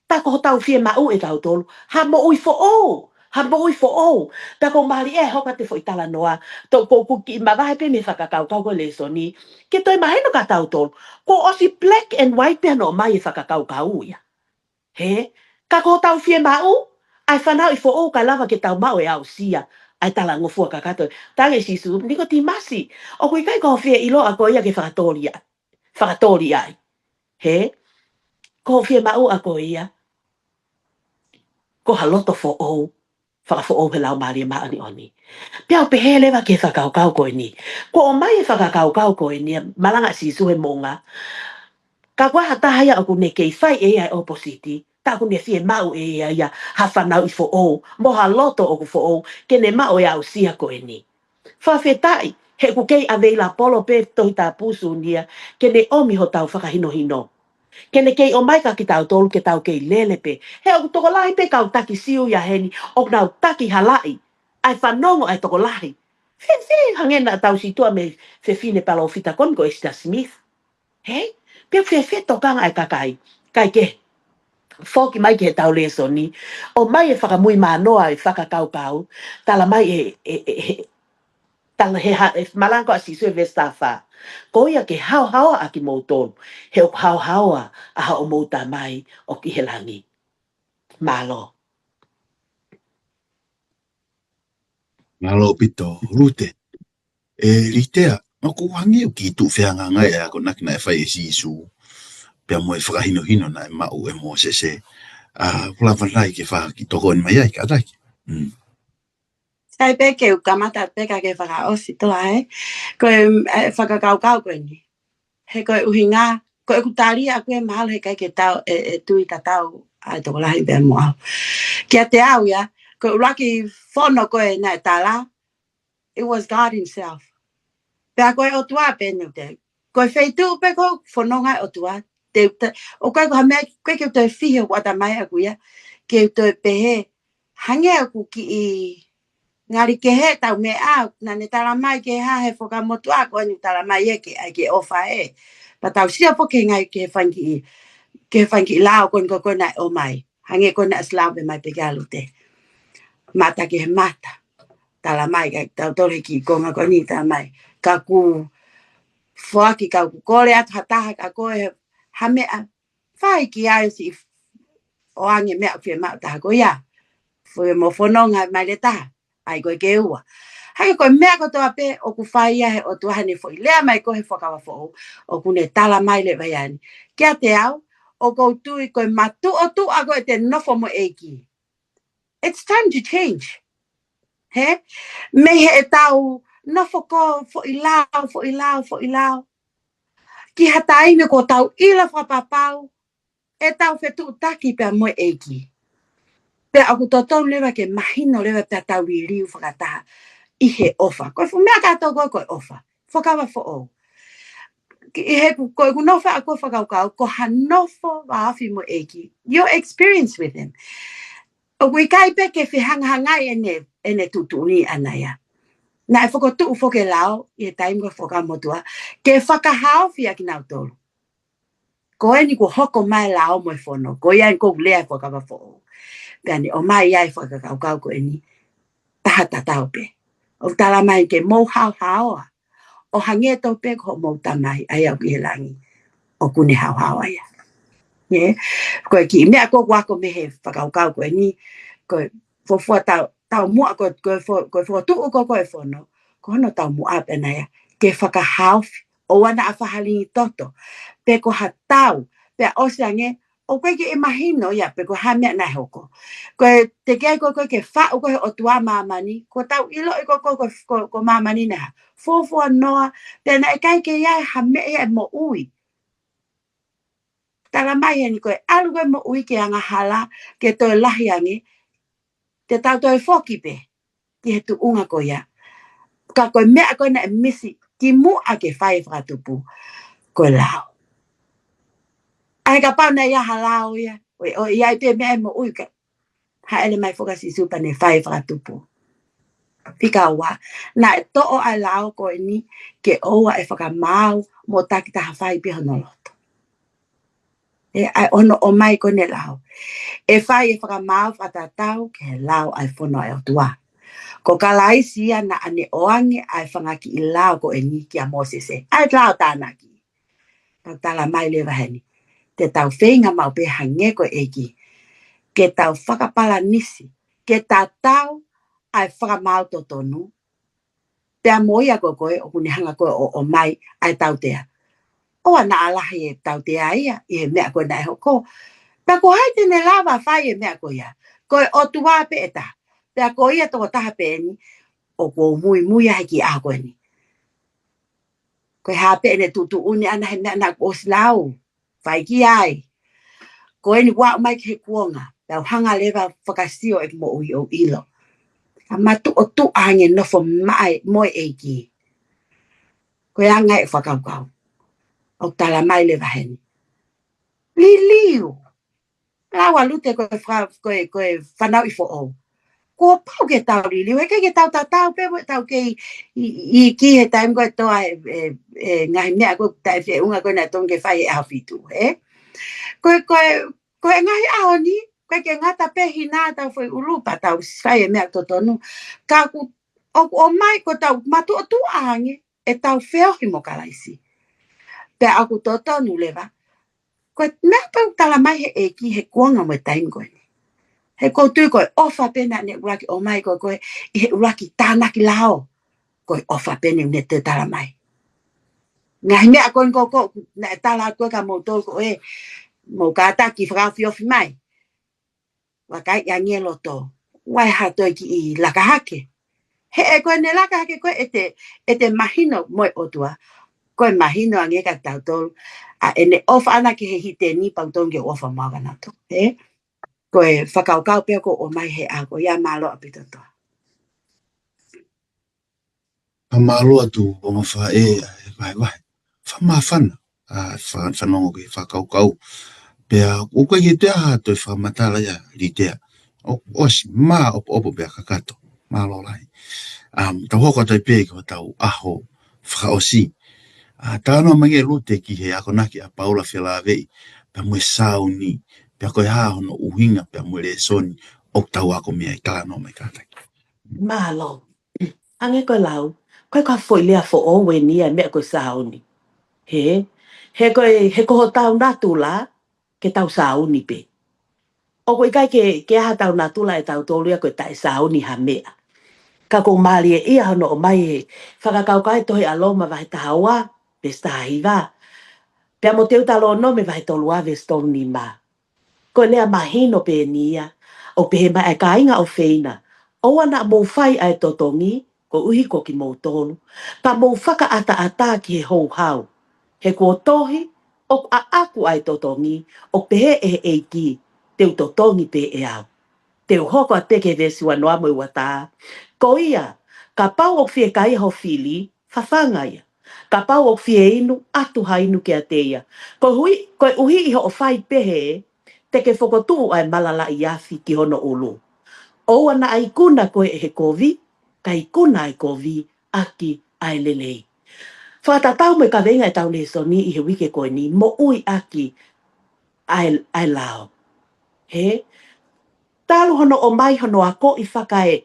tako ho tau fia mau e tau tolu, ha mo ui fo o. Tako mali e hoka te fo i tala noa, to ko ki mawahe pe me whakakau ko leso ni, ke toi maheno ka tau tolu, ko osi black and white pe no mai e whakakau ia. He, kako ho tau fia mau, ai whanau i fo o ka lava ke tau mau e au sia, ai tala ngofua kakato. Tange sisu, niko timasi. O kui kai ko fie ilo a ko ia ke whakatori ai. He? Ko fie mau a ko ia. Ko haloto fo o. Whakafo o he lau maria maani oni. Pia o pehe lewa ke whakaukau ko ni. Ko o mai e whakaukau ko ni, malanga sisu he monga. Ka kwa hata haya o kune kei whai e ai oppositi. Ta kune fie mau e ia ha whanau i fo o. Mo haloto o ku fo o. Ke ne mau e au sia ko ni. Whawhetai, he ku kei aveila polo pe tohi tā pusu nia, ke ne omi ho tau whakahino. Ke ne kei o maika ki tau tolu ke tau kei lelepe. He o toko lahi pe kau taki siu ya heni, o nau taki halai. Ai whanongo ai toko lahi. Hangena tau situa me fine palo fita kongo Esther Smith. He? Pe tokanga ai kakai. Kai ke. foki mai ke tau le soni o mai e whakamui manoa e whakakaukau tala mai tala he malanko a sisu e vestafa ko ia ke hao a ki mouton he o hao a o mouta mai o ki helangi malo Malo pito rute. Litea, no ko hangi o ki tu whianga ngai a ko nakina e whai e sisu. Pea mo e whakahino na e mau e mo se. Kula whanai ke wha ki toko ni mai ai ka tai. Sai pe ke kamata pe ka ke whaka osi toa ko whakakaukau koe ni. He koe uhinga, koe kutari a koe mahalo he kai ke tau tui ka tau ai toko lahi pēr mo au. Kia te au ia, koe uraki whono koe na e tala, it was God himself. Pea koe o tua pēnu te. Koe wheitu pe ko whanonga o tua. O koe ko hamea, koe ke utoe whihe wata mai a kuia, ke utoe pehe, hange aku ki I ngari ke he tau me au, na ne tala mai ke ha he whakamotu a koe ni tala mai eke, ai ke ofa e. Pa tau sia po ke ngai ke whanki I lao koe na o mai. Hange koe na aslau pe mai pe ke alu te. Mata ke he mata. Tala mai ka tau tore ki konga koe ni tala mai. Ka ku whaki ka ku kore atu hataha ka koe hamea. Whai ki ai si o ange mea whia mau taha koe ia. Fue mo whanonga mai le taha. Ai koe ke ua. Hai koe mea ko toa pe o ku whai ia he o tuaha ni fwoi. Lea mai koe he whakawa fwou. O ku ne tala mai le vai ani. Kia te au, o kou tui koe matu o tu a koe te nofo mo eiki. It's time to change. He? Me he e tau nofo ko fo i lao. Ki hatai me ko tau ila whapapau. E tau whetu taki pia mo eiki. Pea aku totonu lewa ke mahino lewa pia tau I riu whakataha. I he ofa. Koe fu mea kato koe ofa. Whakawa fo o. I he koe kunofa a koe whakaukau. Ko hanofo wa afi mo eiki. Your experience with him. O kui kai pe ke whihangahangai ene tutuni anaya. Na e whakotu whoke lao. I he taim koe whakamotua. Ke whakahao fia ki nau tolu. Ko e ni ko hoko mai lao mo e whono. Ko ia en kou lea whakawa fo o. Pea ni o mai iai whakakaukau ko e ni. Taha tatau pe. O tala mai ke mou hao a. O hange tau pe ko mou tamai ai au ki he langi. O kune hao aia. Yeah. Koe ki mea ko wako me he whakaukau ko e ni. Koe fofua tau mua koe fo tuu ko e whono. Ko hono tau mua pena ia. Ke whakahau o wana a whahalingi toto. Pe ko ha tau. Pe o siange. O koe ki imahino ia. Pe ko ha mea na hoko. Koe te kei koe ke whau koe o tua mamani. Ko tau ilo i ko mamani neha. Fofua noa. Pena e kai ke iai ha mea e mo ui. Tala mai ni koe alu koe mo ui ke anga hala. Ke toi lahi angi. Te tau toi foki pe. Ki he tu unga ko ia. Ka koe mea koe na e misi. Ki mua ke whai whatupu. Koe lao. Ai ka pau na ia halao ia. O iai pe mea e mo ui ka. Ha ele mai foka si supa ne whai whatupu. Pika wa. Na e to'o ai lao koe ni. Ke oua e whakamau. Mo takita ha whai piho noloto. E ai ono o mai kone lao. E whai e whakamau whatatau. Ke lao ai whono e o tua. Ko ka laisi ia na ane oange ai whangaki I lao ko e ni ki a Mosese. Ai lao tānaki. Tau tala mai le waheni. Te tau whenga mau pe hange ko e ki. Ke tau whakapala nisi. Ke tau ai whakamau to tonu. Pea moia ko koe o kune hanga koe o mai ai tau tea. O ana alahi e tau tea ia. I he mea koe na e hoko. Pea ko hai tene lava whai e mea koe ia. Koe o tuwa pe eta. Pea ko ia toko taha pe ni. O ko mui ai ki a koe ni. Koe hape ene tutu uni ana he mea na o slau. Whai ki ai. Koe ni wā mai ke kuonga. Pea hanga lewa whakasio e mo ui o ilo. A matu o tu ange nofo mai moi eiki. Koe anga e whakaukau. O tala mai lewa heni. Liu. Lawa lute koe whanau I fo o. Ko pau ke tau liu. He ke tau tatau pe mo tau ke I ki he taim koe toa ngahi mea koe tai whi unga koe na tonge whai e awhitu. Koe Koe ngai ao ni, koe ke ngata pehi nā tau whai urupa tau whai e mea totonu. Ka ku o mai ko tau matu o tu aangi e tau whiohi mo kalaisi. Pe aku totonu lewa. Koe mea pau tala mai he eki he kuanga mo taim koe ni. He koutu koe ofa pena ne uraki o mai koe i he uraki tānaki lao. Koe ofa pena ne te tala mai. Ngai mea koe koko na e tala koe ka moutou ko e mo kata ki whakawhiofi mai. Wakai ia ngelo to. Wai hato ki i lakahake. He e koe ne lakahake koe e te mahino moi otua. Koe mahino a ngeka tau tolu. A ene ofa ana ki he hite ni pau tonge ofa maugana to. He? Koe whakaukau pia ko o mai he ako. Ia malo apito toa. Pamaloa tu o mawha vai. Whamawhana. Whanongo ki whakaukau. Pea, o koe ki te aha toi whamatala ia li tea. Osi, opo pea kakato. Malo lai. Tau hoko tai pēki o tau aho whakaosi. Tāna mange lute ki he ako naki a Paula Whelawei. Pea mwe sauni. Pea koe hahono uhinga pea mwe le soni. O tau ako mea i tāna mai kātaki. Malo. Ange koe lau. Koe ka foi lea fo o we ni mea koe sauni. He koho tau natu la. Ke tau sauni pe. O koe kai ke aha tau natu la e tau tōlua koe tai sauni ha mea. Ka ko mali e ia hono o mai he. Whakakau kai tohi aloma vahe tahaua. Pesta hiva. Pea mo teu talo no me vahe tolua veston ni ma. Ko lea mahino pe nia. O pe he mai ai kainga o feina. O ana mo fai ai totongi. Ko uhi ko ki mo tolu. Pa mo whaka ata ki he hou hau. He ko tohi. O a aku ai totongi. O pe he eiki. Teu totongi pe e au. Teu hoko a teke vesi wa noa moi wata. Ko ia. Ka pau o fie kai ho fili. Fafanga ia. Ka pau o fie inu. Atu hainu ke a teia. Ko uhi iho o fai pehe. Teke whokotu ai malala i afi ki hono ulu. O ana ai kuna koe e he kovi. Kai kuna ai kovi. Aki ai lelei. Whatatau me ka venga e tau le soni i he wike koe ni. Mo ui aki ai lao. He? Talu hono o mai hono ako i whakae.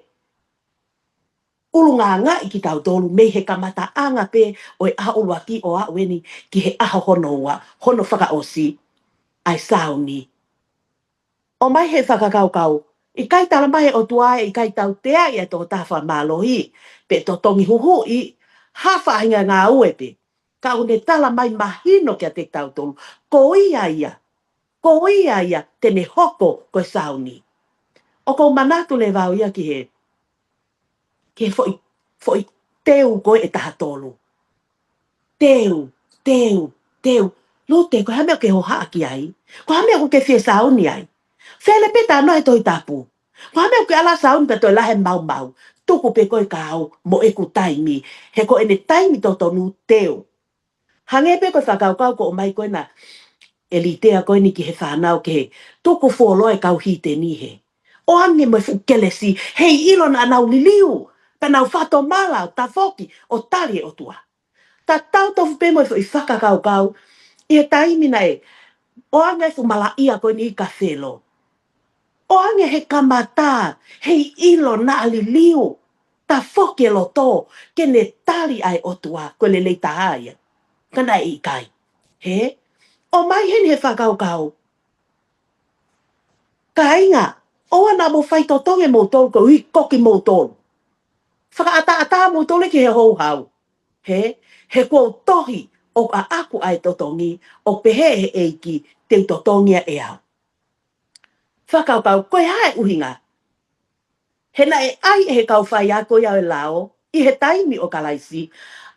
Ulunga nga i ki tau tolu me he kamata anga pe o e aha uluaki o a weni ki he aha hono wa. Hono whaka osi. Ai sauni. O mai he whakakaukau. I kai tala mai o tuae i kai tau tea i ato tawha malohi. Pe to tongi huhu i hawha hinga ngā uepe. Ka une tala mai mahino kia te tau tolu. Ko ia ia tene hoko koe sauni. O ko manatu le vau ia ki he. Ki he foi teu koe e taha tolu. Teu. Lute ko hameo ke ho haa ki ai. Ko hameo ko ke fie sauni ai. Fele peta no e toi tapu. Ko hameo ke ala sauni pe toi lahe mau. Tuku pe koe kau mo eku taimi. He ko ene taimi totonu teu. Hange pe koe whakaukau ko o mai koe na. Elitea koe ni ki he whanau ke he. Tuku fuoloe kau hite ni he. O ange mo fukelesi. Hei ilo na anau liliu. Penau whato mala ta foki o tali o tua. Ta tau tofu pe mo i whakakaukau. I he taimi na e. O ange fu mala ia koe ni i ka whelo. O ange he kamata. Hei ilo na aliliu. Ta foki e lo to. Kene tali ai o tua. Koe le leita aia. Kana i kai. He? O mai heni he whakaukau. Ka inga. O ana mo whai totonge mo tolu ko ui koki mo tolu. Whakaata mo tolu ki he hou hau. He? He kua tohi o a aku ai totongi o pehe he eiki te totongia e au. Whakaukau koe hae uhinga. He na e ai e he kau whai a koe au e lao i he taimi o kalaisi.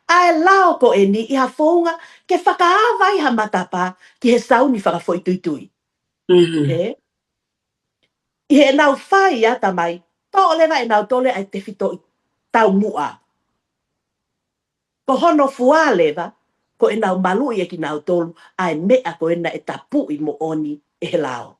Ai lao ko e ni i ha whaunga ke whakaawai ha matapa ki he sauni whakafoi tuitui. He? I he nau whai a tamai, tō lewa e nau tole ai te whito i tau mua. Ko hono fua lewa, ko e nau malu i e ki nau tolu, ai mea ko e na e tapu i mo oni e he lao.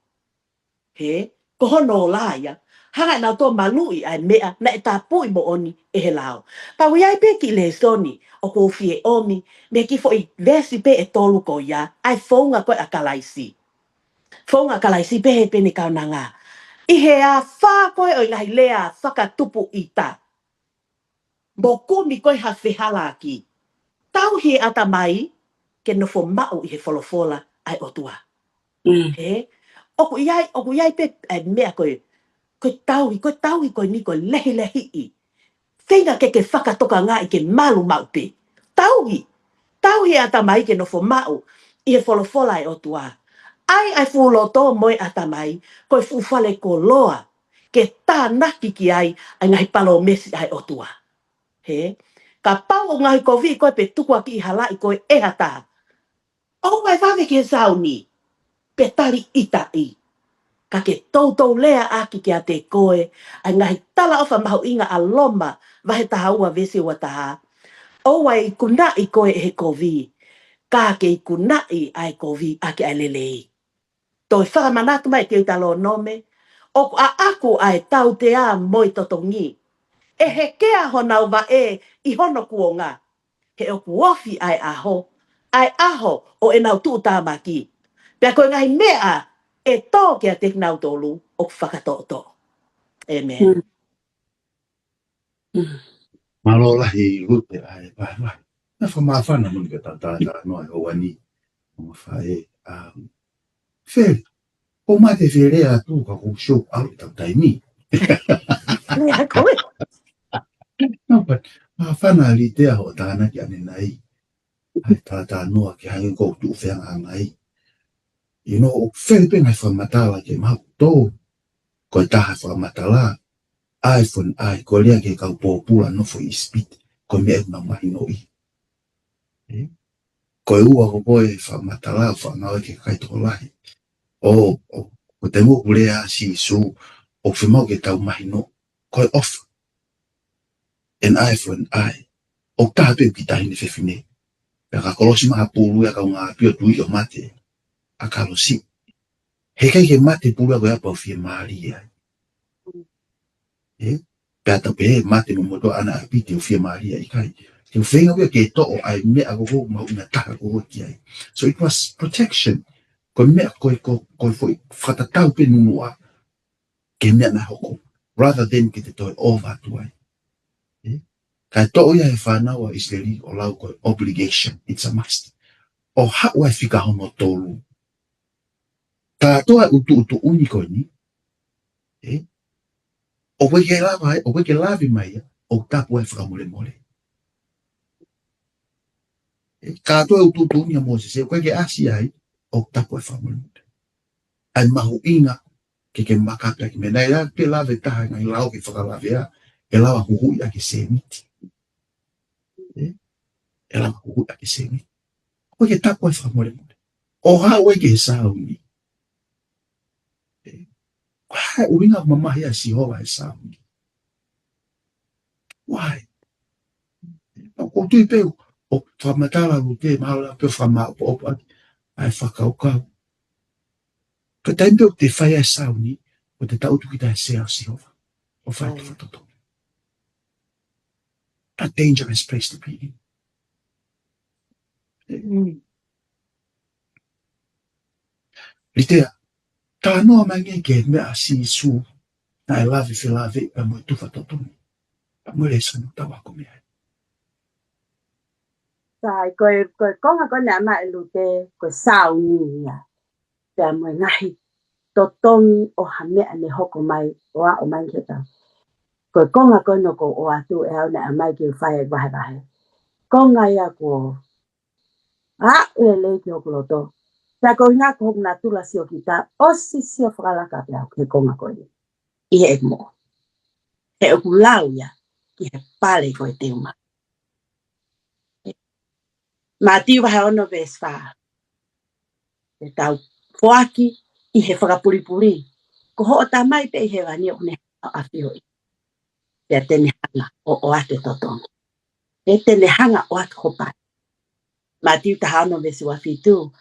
He? Ko hono o laia, hanga e nau tō malu i ai mea na e tapu i mo oni e he lao. Pau iai pe ki le soni, o ko fie omi, me ki fo i vesi pe e tolu ko ia, ai whaunga koe a kalaisi. Fonga kalai si pehe pene kaunanga. Ihe a wha koe o ngai lea whakatupu i ta. Mo kumi koe ha whihala ki. Tau hi ata mai, ke nofo mau i he wholofola ai otua. He? Oku iai pe mea koe tauhi koe ni koe lehi i. Whenga ke whakatoka ngā i ke malu mau pe. Tauhi ata mai ke nofo mau i he wholofola ai otua. Ai fuloto moe ata mai, koe fufale ko loa, ke tā naki ki ai ngai palo mesi ai otua. He? Ka pau o ngai ko vi koe pe tukua ki i halai koe e hata. O mai whawe ke sauni, pe tari ita i. Ka ke tautou lea aki ki a te koe, ngai tala ofa mahu inga a loma, vahe taha ua vesi ua taha. O wai kuna i koe e he kovi, ka ke i kuna i ai kovi ake ai lelei. Toi whakamanatu mai te utalo nome, o a aku ai tau te a moi totongi. E he kea honau wa e i hono kuonga. He o kuofi ai aho o e nau tu tāmaki. Pea koe ngai mea e tō kia te nau tolu o whakatoto. Amen. Malo lahi rute ai vai. Na whamawhana muni ka tātāta noa o wani. O whae. Where, o mate where a tū ka kou show au tau taimi. Lea koe. No, but whana li te aho tāna ki ane nai. Ai tātā noa ki hangi kou tū whenga ngai. You know, o where pe ngai whamatala ke mau tō. Koe taha whamatala. iPhone ai, ko lea ke kau pōpura no fo i speed. Ko mea una mai no i. Ko e ua ko koe whamatala whangawe ke kai tō lahi. Ko te mo kulea si su o whemau ke tau mahi no. Ko e off. En iPhone ai. O taha pe ki tahi ni whewhine. Pea ka kolosi maha pūru e kau ngā pio tui o mate. A kalosi. He kai ke mate pūru e koe apau whie maari ai. Pea tau pe mate mo moto ana api te o whie maari ai kai. Te o whenga wea ke to'o ai mea koko mau una taha koko ki ai. So it was protection. Ko mea koe foi whatatau pe nunua. Ke mea na hoko. Rather than ke te toi over tu ai. Kai to'o ia he whanaua Israeli o lau koe obligation. It's a must. O hau ai whika hono tolu. Tā toa utu uni koe ni. O koe ke lava ai, o koe ke lavi mai o tapu ai whakamole mole. Ka toa utu uni a Moses, o koe ke asi ai, o tapu ai whakamole mole. Ai mahu inga ke makaka ki mena ia pe lave taha ngai lau ke whakalave a, e lawa huhui a ke semiti. E lawa huhui a ke semiti. Koe ke tapu ai whakamole mole. O hao e ke sauni. Why uringa mamahi a si hoa e sauni? Why? O tui pe o whamatala rute mahala pe whamau po opa ai whakaukau. Ka taimpe o te whai e sauni o te tautu ki tae sea si hoa. O whai te whatoto. A dangerous place to be in. Litea, tā noa mangi ke mea si su na e lavi whilavi e mo tu whatoto. A mo le sanu tawa ko mea. Sai koe konga koe nea mai lute koe sao ni ia. Pea moe ngahi totongi o hamea ne hoko mai o a o mai ke tau. Koe konga koe no ko o atu e au nea mai ke whae wahe. Konga ia ko ue le ki hoko loto. Pea koe ngā ko hoku nā tula si o ki ta osi si o whakalaka pea ke konga koe ni. I he ek mo. He oku lau ia ki he pale koe te uma. Ma tiu wahe ono ves wha. E tau poaki i he whakapuripuri. Ko ho o ta mai pe i he wani o ne a whio i. Pea tene hanga o ate totonga. E tene hanga o ate hopai. Ma tiu taha ono ves wa fitu.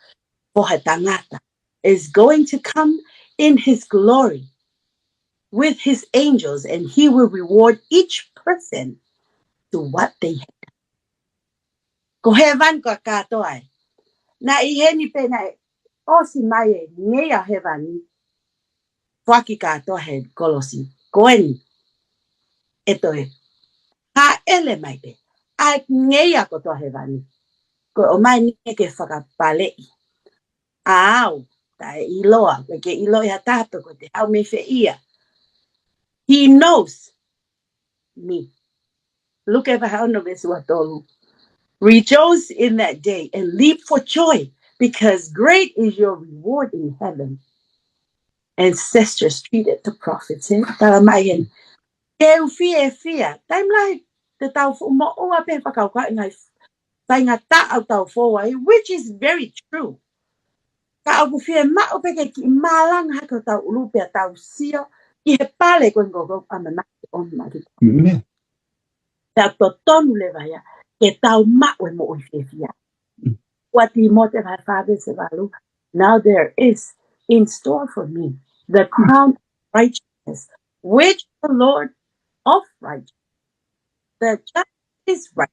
Poha tangata is going to come in his glory with his angels and he will reward each person to what they have. Ko he van ko katoai. Na i he ni pe na o si mai e ngea he vani. Whaki katoa he kolosi. Koeni. Eto e. Ha ele mai pe. A ngea kotoa he vani. Ko o mai ni ke whakapalei. Au. Ta e iloa. Ke iloa ha tato ko te au me fe ia. He knows me. Look at how no tolu. Rejoice in that day and leap for joy, because great is your reward in heaven. Ancestors treated the prophets. Talamayan. Fear. Time like the tau mo o ape pakauka ngai tai ngata au tau foa, which is very true. Ka au fear ma o pe ki malang ha ko tau lupe tau sio I he pale ko ngo amana on mari. Ta tonu le vaya ke tau ma o mo o fia. What the motive my father said, now there is in store for me the crown of righteousness, which the Lord of righteousness, the just is right,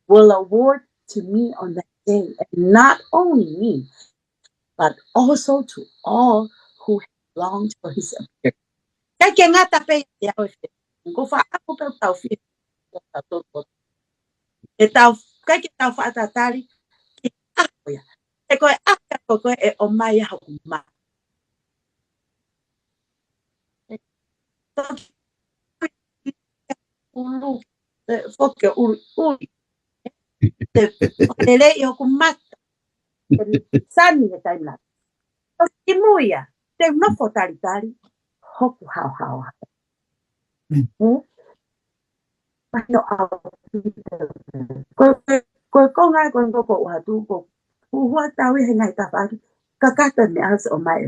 will award to me on that day, and not only me, but also to all who long for his appearance. Kaya nga tape ko fa ako pa tao fi kaya tao fa tatari ako ya ko ako ko e o mai ha ma ulu foke ulu ele yo ku mata sani e taimla o muia te no fotalitari hoku hao no ko ngai ko wa tu ko wa tawi he ngai ta fa kakata me as o mai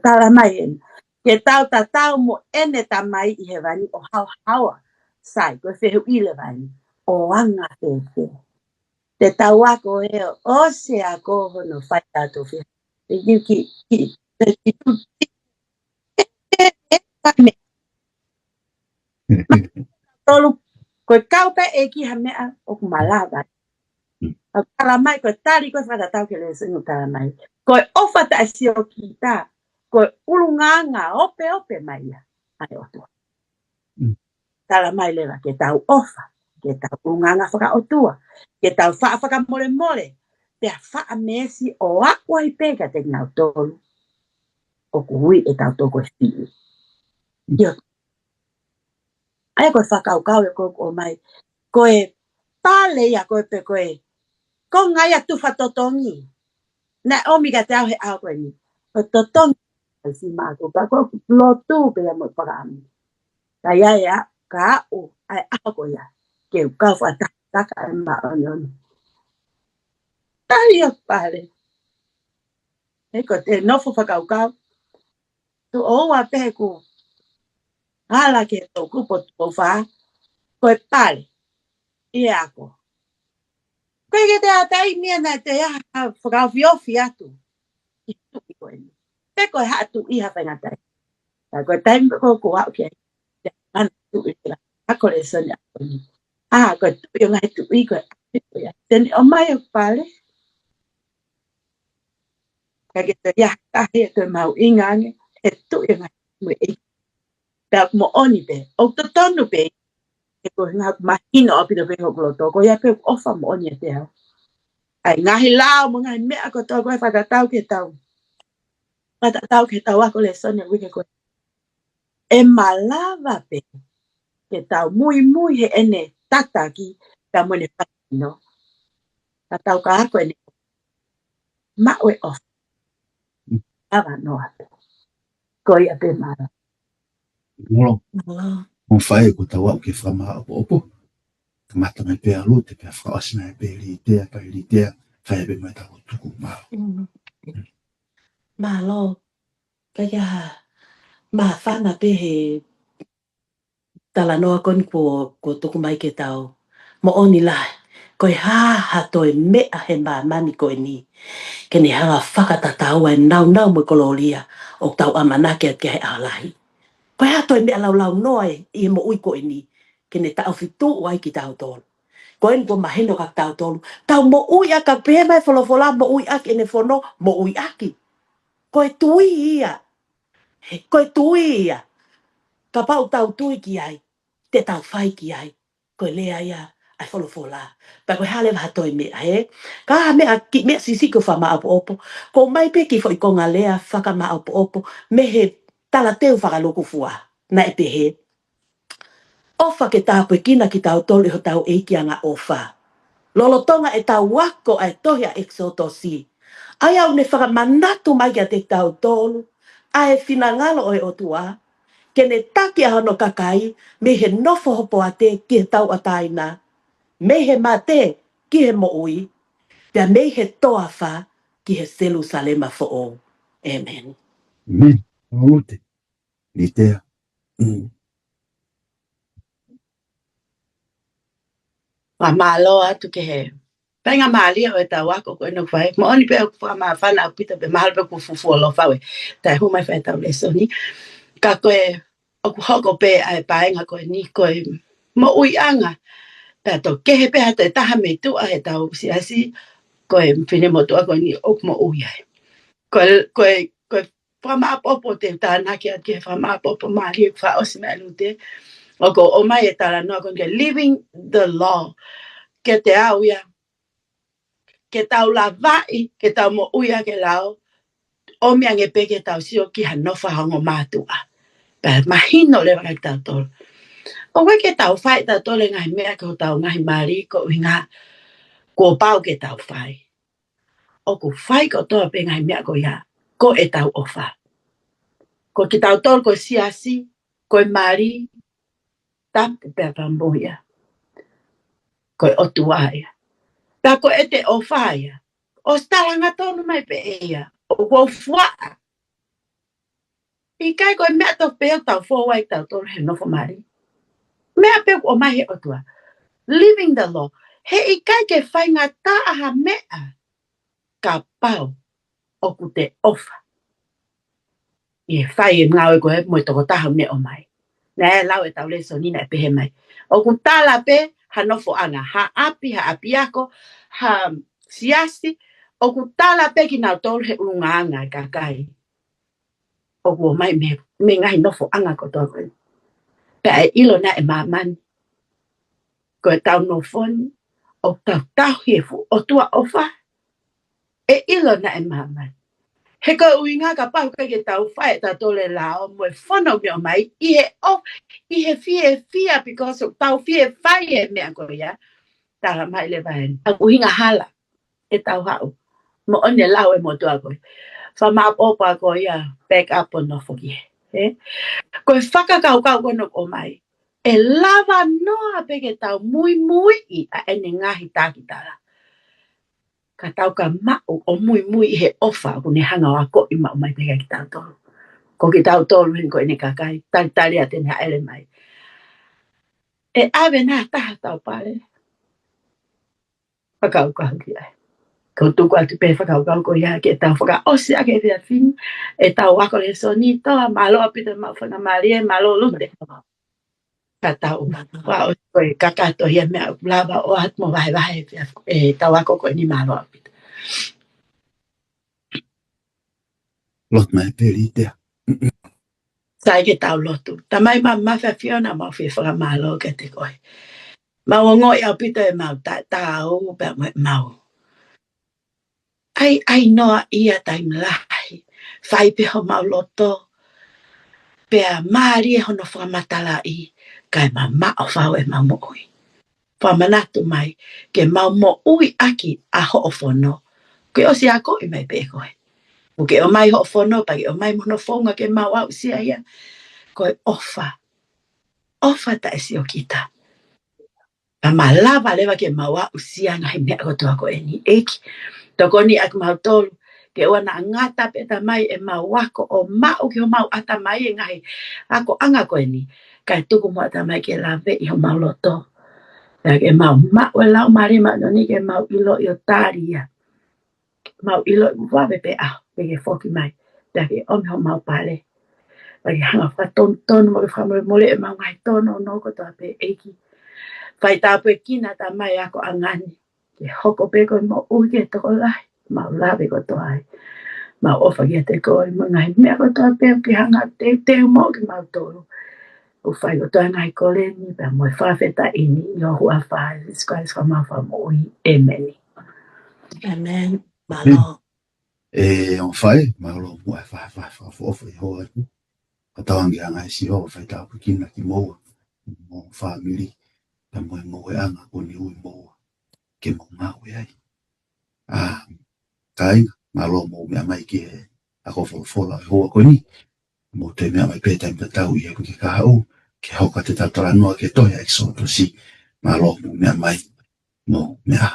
tala mai ke tau mo ene tamai I he vani o hawa sai ko fe I le vani o anga te tau ako e o se ako no fai tato fe te yuki te tolu ko kaupe e ki ha mea o malava tala mai ko tali ko fa tau ke le sinu tala mai ko ofa ta sio kita ko ulunganga ope mai ai o tala mai le ke tau ofa ke tau ulunganga fa o tua ke tau fa mole te fa mesi o akwa I pega te na tolu o kui e tau to ko sti yo ai ko fa kau ko mai ko e pale ya ko pe ko e ko ngai atu fa totongi na omiga tau he au ko ni o totongi si ma ko pa ko lo tu pe mo para mi kaya ya ka o ai ako ya ke ka fa ta ka ma on ai ya pale e ko te no fa kau tu o wa pe ko ala ke to ku po fa ko pale e ako ko ke te atai mi na te ya fa vio fiatu te ko ha tu I ha fa na tai ko tai ko wa ke an tu I ako le son ya ko tu yo ngai tu I ko ya ten o mai pale ka ke te ya ka he te mau ingange e tu yo ngai mo e ta mo oni pe o to tonu pe e ko nga mahino api do pe ko to ko ya pe ofa mo oni te ha ai ngahi lao mo ngai me ako to ko fa tau ke tau ako le son ya wike ko e malava pe ke tau muy he ene tataki ta mo ne no tau ka ako ene ma we off ava no ko ia pe mara Ngolo. On fai ko tawa ke fama opo. Kamata ngai pe alu te pe fra asna pe litea fai be mata ko tuku ma. Ma lo kaya ma fana pe he tala noa kon ko tuku mai ke tau mo oni lai ko ha to me a he ma mani ko ni ke ni hanga whakatatau e nau mo kololia o tau amana ke alahi ko ha to me lau noi I mo ui ko ni ke ne tau fitu wai ki tau tol Koen ko mahino ka tau tolu. Tau mo ui aka pehe mai wholofola mo ui aki ene whono mo ui aki. Koe tui ia. Koe tui ia. Ka pau tau tui ki ai. Te tau whai ki ai. Koe lea ia. Ai wholofola. Pa koe hale waha toi mea he. Ka mea ki mea sisi ko wha maa opo. Ko mai pe ki fo i konga lea whaka maa opo. Me he tala teu whakaloko fua. Na e pehe. Ofa ke tāpue kina ki tau tolu ho tau eikianga ofa. Lolotonga e tau wako e tohia exotosi. Ai au ne whakamanatu mai a te tau tolu. Ai finangalo o e otua. Ke ne taki a hono kakai. Me he nofo hopo a te ki he tau ataina. Me he mate ki he moui. Pea me he toa wha ki he Jerusalema fo o. Amen. Amen. Aote. Ni tea. Wa malo atu ke he. Penga mali o ta wako ko no fai. Mo oni pe ko ma fana pita be mal pe ko fufu lo fawe. Ta hu mai fa ta le soni. Ka ko e o ku hoko pe ai paenga ko ni ko mo ui anga. Ta to ke he pe ha te ta me tu a he ta o si asi ko e fine mo tu ko ni o mo ui ai. Ko fa ma popo te ta na ke fa ma popo mali fa o si me lute. O ko o mai e ta la no ko ke living the law. Ke te au ia. Ke tau la vai, ke tau mo uia ke lau, o mea nge pe ke tau sio ki hanofa hongo mātua. Pea mahino le waka tau tolu. O wai ke tau whai tau tolu ngai mea ko tau ngai mari ko inga ko pau ke tau whai. O ko whai ko toa pe ngai mea ko ia, ko e tau ofa. Ko ki tau tolu ko siasi, ko mari, tapu pea pamboia. Ko e otua ia. Pea ko e te ofa ia. O staranga tonu mai pe ia. O ko fua. I kai koe mea tau peo tau fōwai tau tōru he nofo mari. Mea peo o mai he otua. Living the law. He i kai ke whai ngā tā aha mea. Ka pau o ku te ofa. I whai e ngāwe koe mo i toko taha me o mai. Nē lau e tau leso nina e pehe mai. O ku tāla pe ha nofo ana. Ha api ako. Ha siasi. O ku tāla pe ki nau tōru he unga anga ka kai. O ku o mai me ngahi nofo anga ko tō koe. Pea e ilo na e mamani. Ko e tau nofoni. O tau hefu. O tua ofa. E ilo na e mamani. He ko uinga ka pau kai ke tau whae ta tole lao. Mo e whono me o mai. I he fia because o tau fie whae e mea ko ia. Tara mai le vaen. A uinga hala. E tau hau. Mo one lao e mo tua koe. Whamap opa ko ia. Back up on nofo ki he. Ko e whakakau kono o mai. E lava noa peke tau mui i a ene ngahi tākitara. Ka tau ka mau o mui he ofa kune hanga o ako i mau mai peke ki tau tolu. Ko ki tau tolu hin ko ene kakai. Tari a tene ha ele mai. E awe nā taha tau pare. Whakau ki ai. Ko tuku atu pe whakau ko ia ke tau whaka osi ake vea fin. E tau wako le so ni toa malo apita mau whana marie malo lunde. Katau wa o koe kakato ia mea lava o at mo vai e tawako ko ni malo apita. Lot mai peri tea. Sai ke tau lotu. Tamai ma fa fiona ma fi fra malo ke te koe. Ma o ngoi apita e mau tau pe mau. Ai noa ia taim lahi. Fai pe ho mau loto. Pe a maari e hono fra matala i. Kai ma o fau e mau mo ui. Whamanatu mai, ke mau mo ui aki a hoofono. Ke o si ako i mai pe koe. O ke o mai hoofono, pa ke o mai monofonga ke mau au sia ia. Koe ofa. Ofa ta esi o kita. Pa ma lava lewa ke mau au sia ngahi mea kotoa ko e ni eki. Toko ni ak mau tolu. Ke wana ngata pe ta mai e mau wako o mau ki o mau ata mai e ngahi. Ako anga ko e ni. Kai tuku mo ata mai ke lave i ho mau loto. Ke mau e lau mari noni ke mau ilo i o taria. Mau ilo i wawe pe au. Ke foki mai. Ke omi ho mau pale. Ke hanga wha ton mo ke whamole mole e mau ngai tono no ko toa pe eki. Fai tā pue kina tā mai ako angani. Ke hoko pe koe mo ui ke toko lai. Ma lawe ko to ai. Ma ofa ke te koe mo ngai mea ko toa pe ki hanga te mo ki mau tolu. O fai ko toa ngai kole ni pa mo whawheta ini i o hua whae. Skai ska mawha mo ui e meni. Amen. Malo. On fai, malo mo e wha i hoa tu. Ka tawangi anga e si hoa whai tāpu kina ki moa. Mo whamiri. Ta mo e mo e anga ko ni ui moa. Ke mo ngau e ai. Kai, malo mo mea mai ki e ako whawhola i hoa ko ni. Mo te mea mai pētai mta tau i e ki ka hau. Ke hoka te tatara noa ke toia exoto si. Malo mo mea mai. Mo mea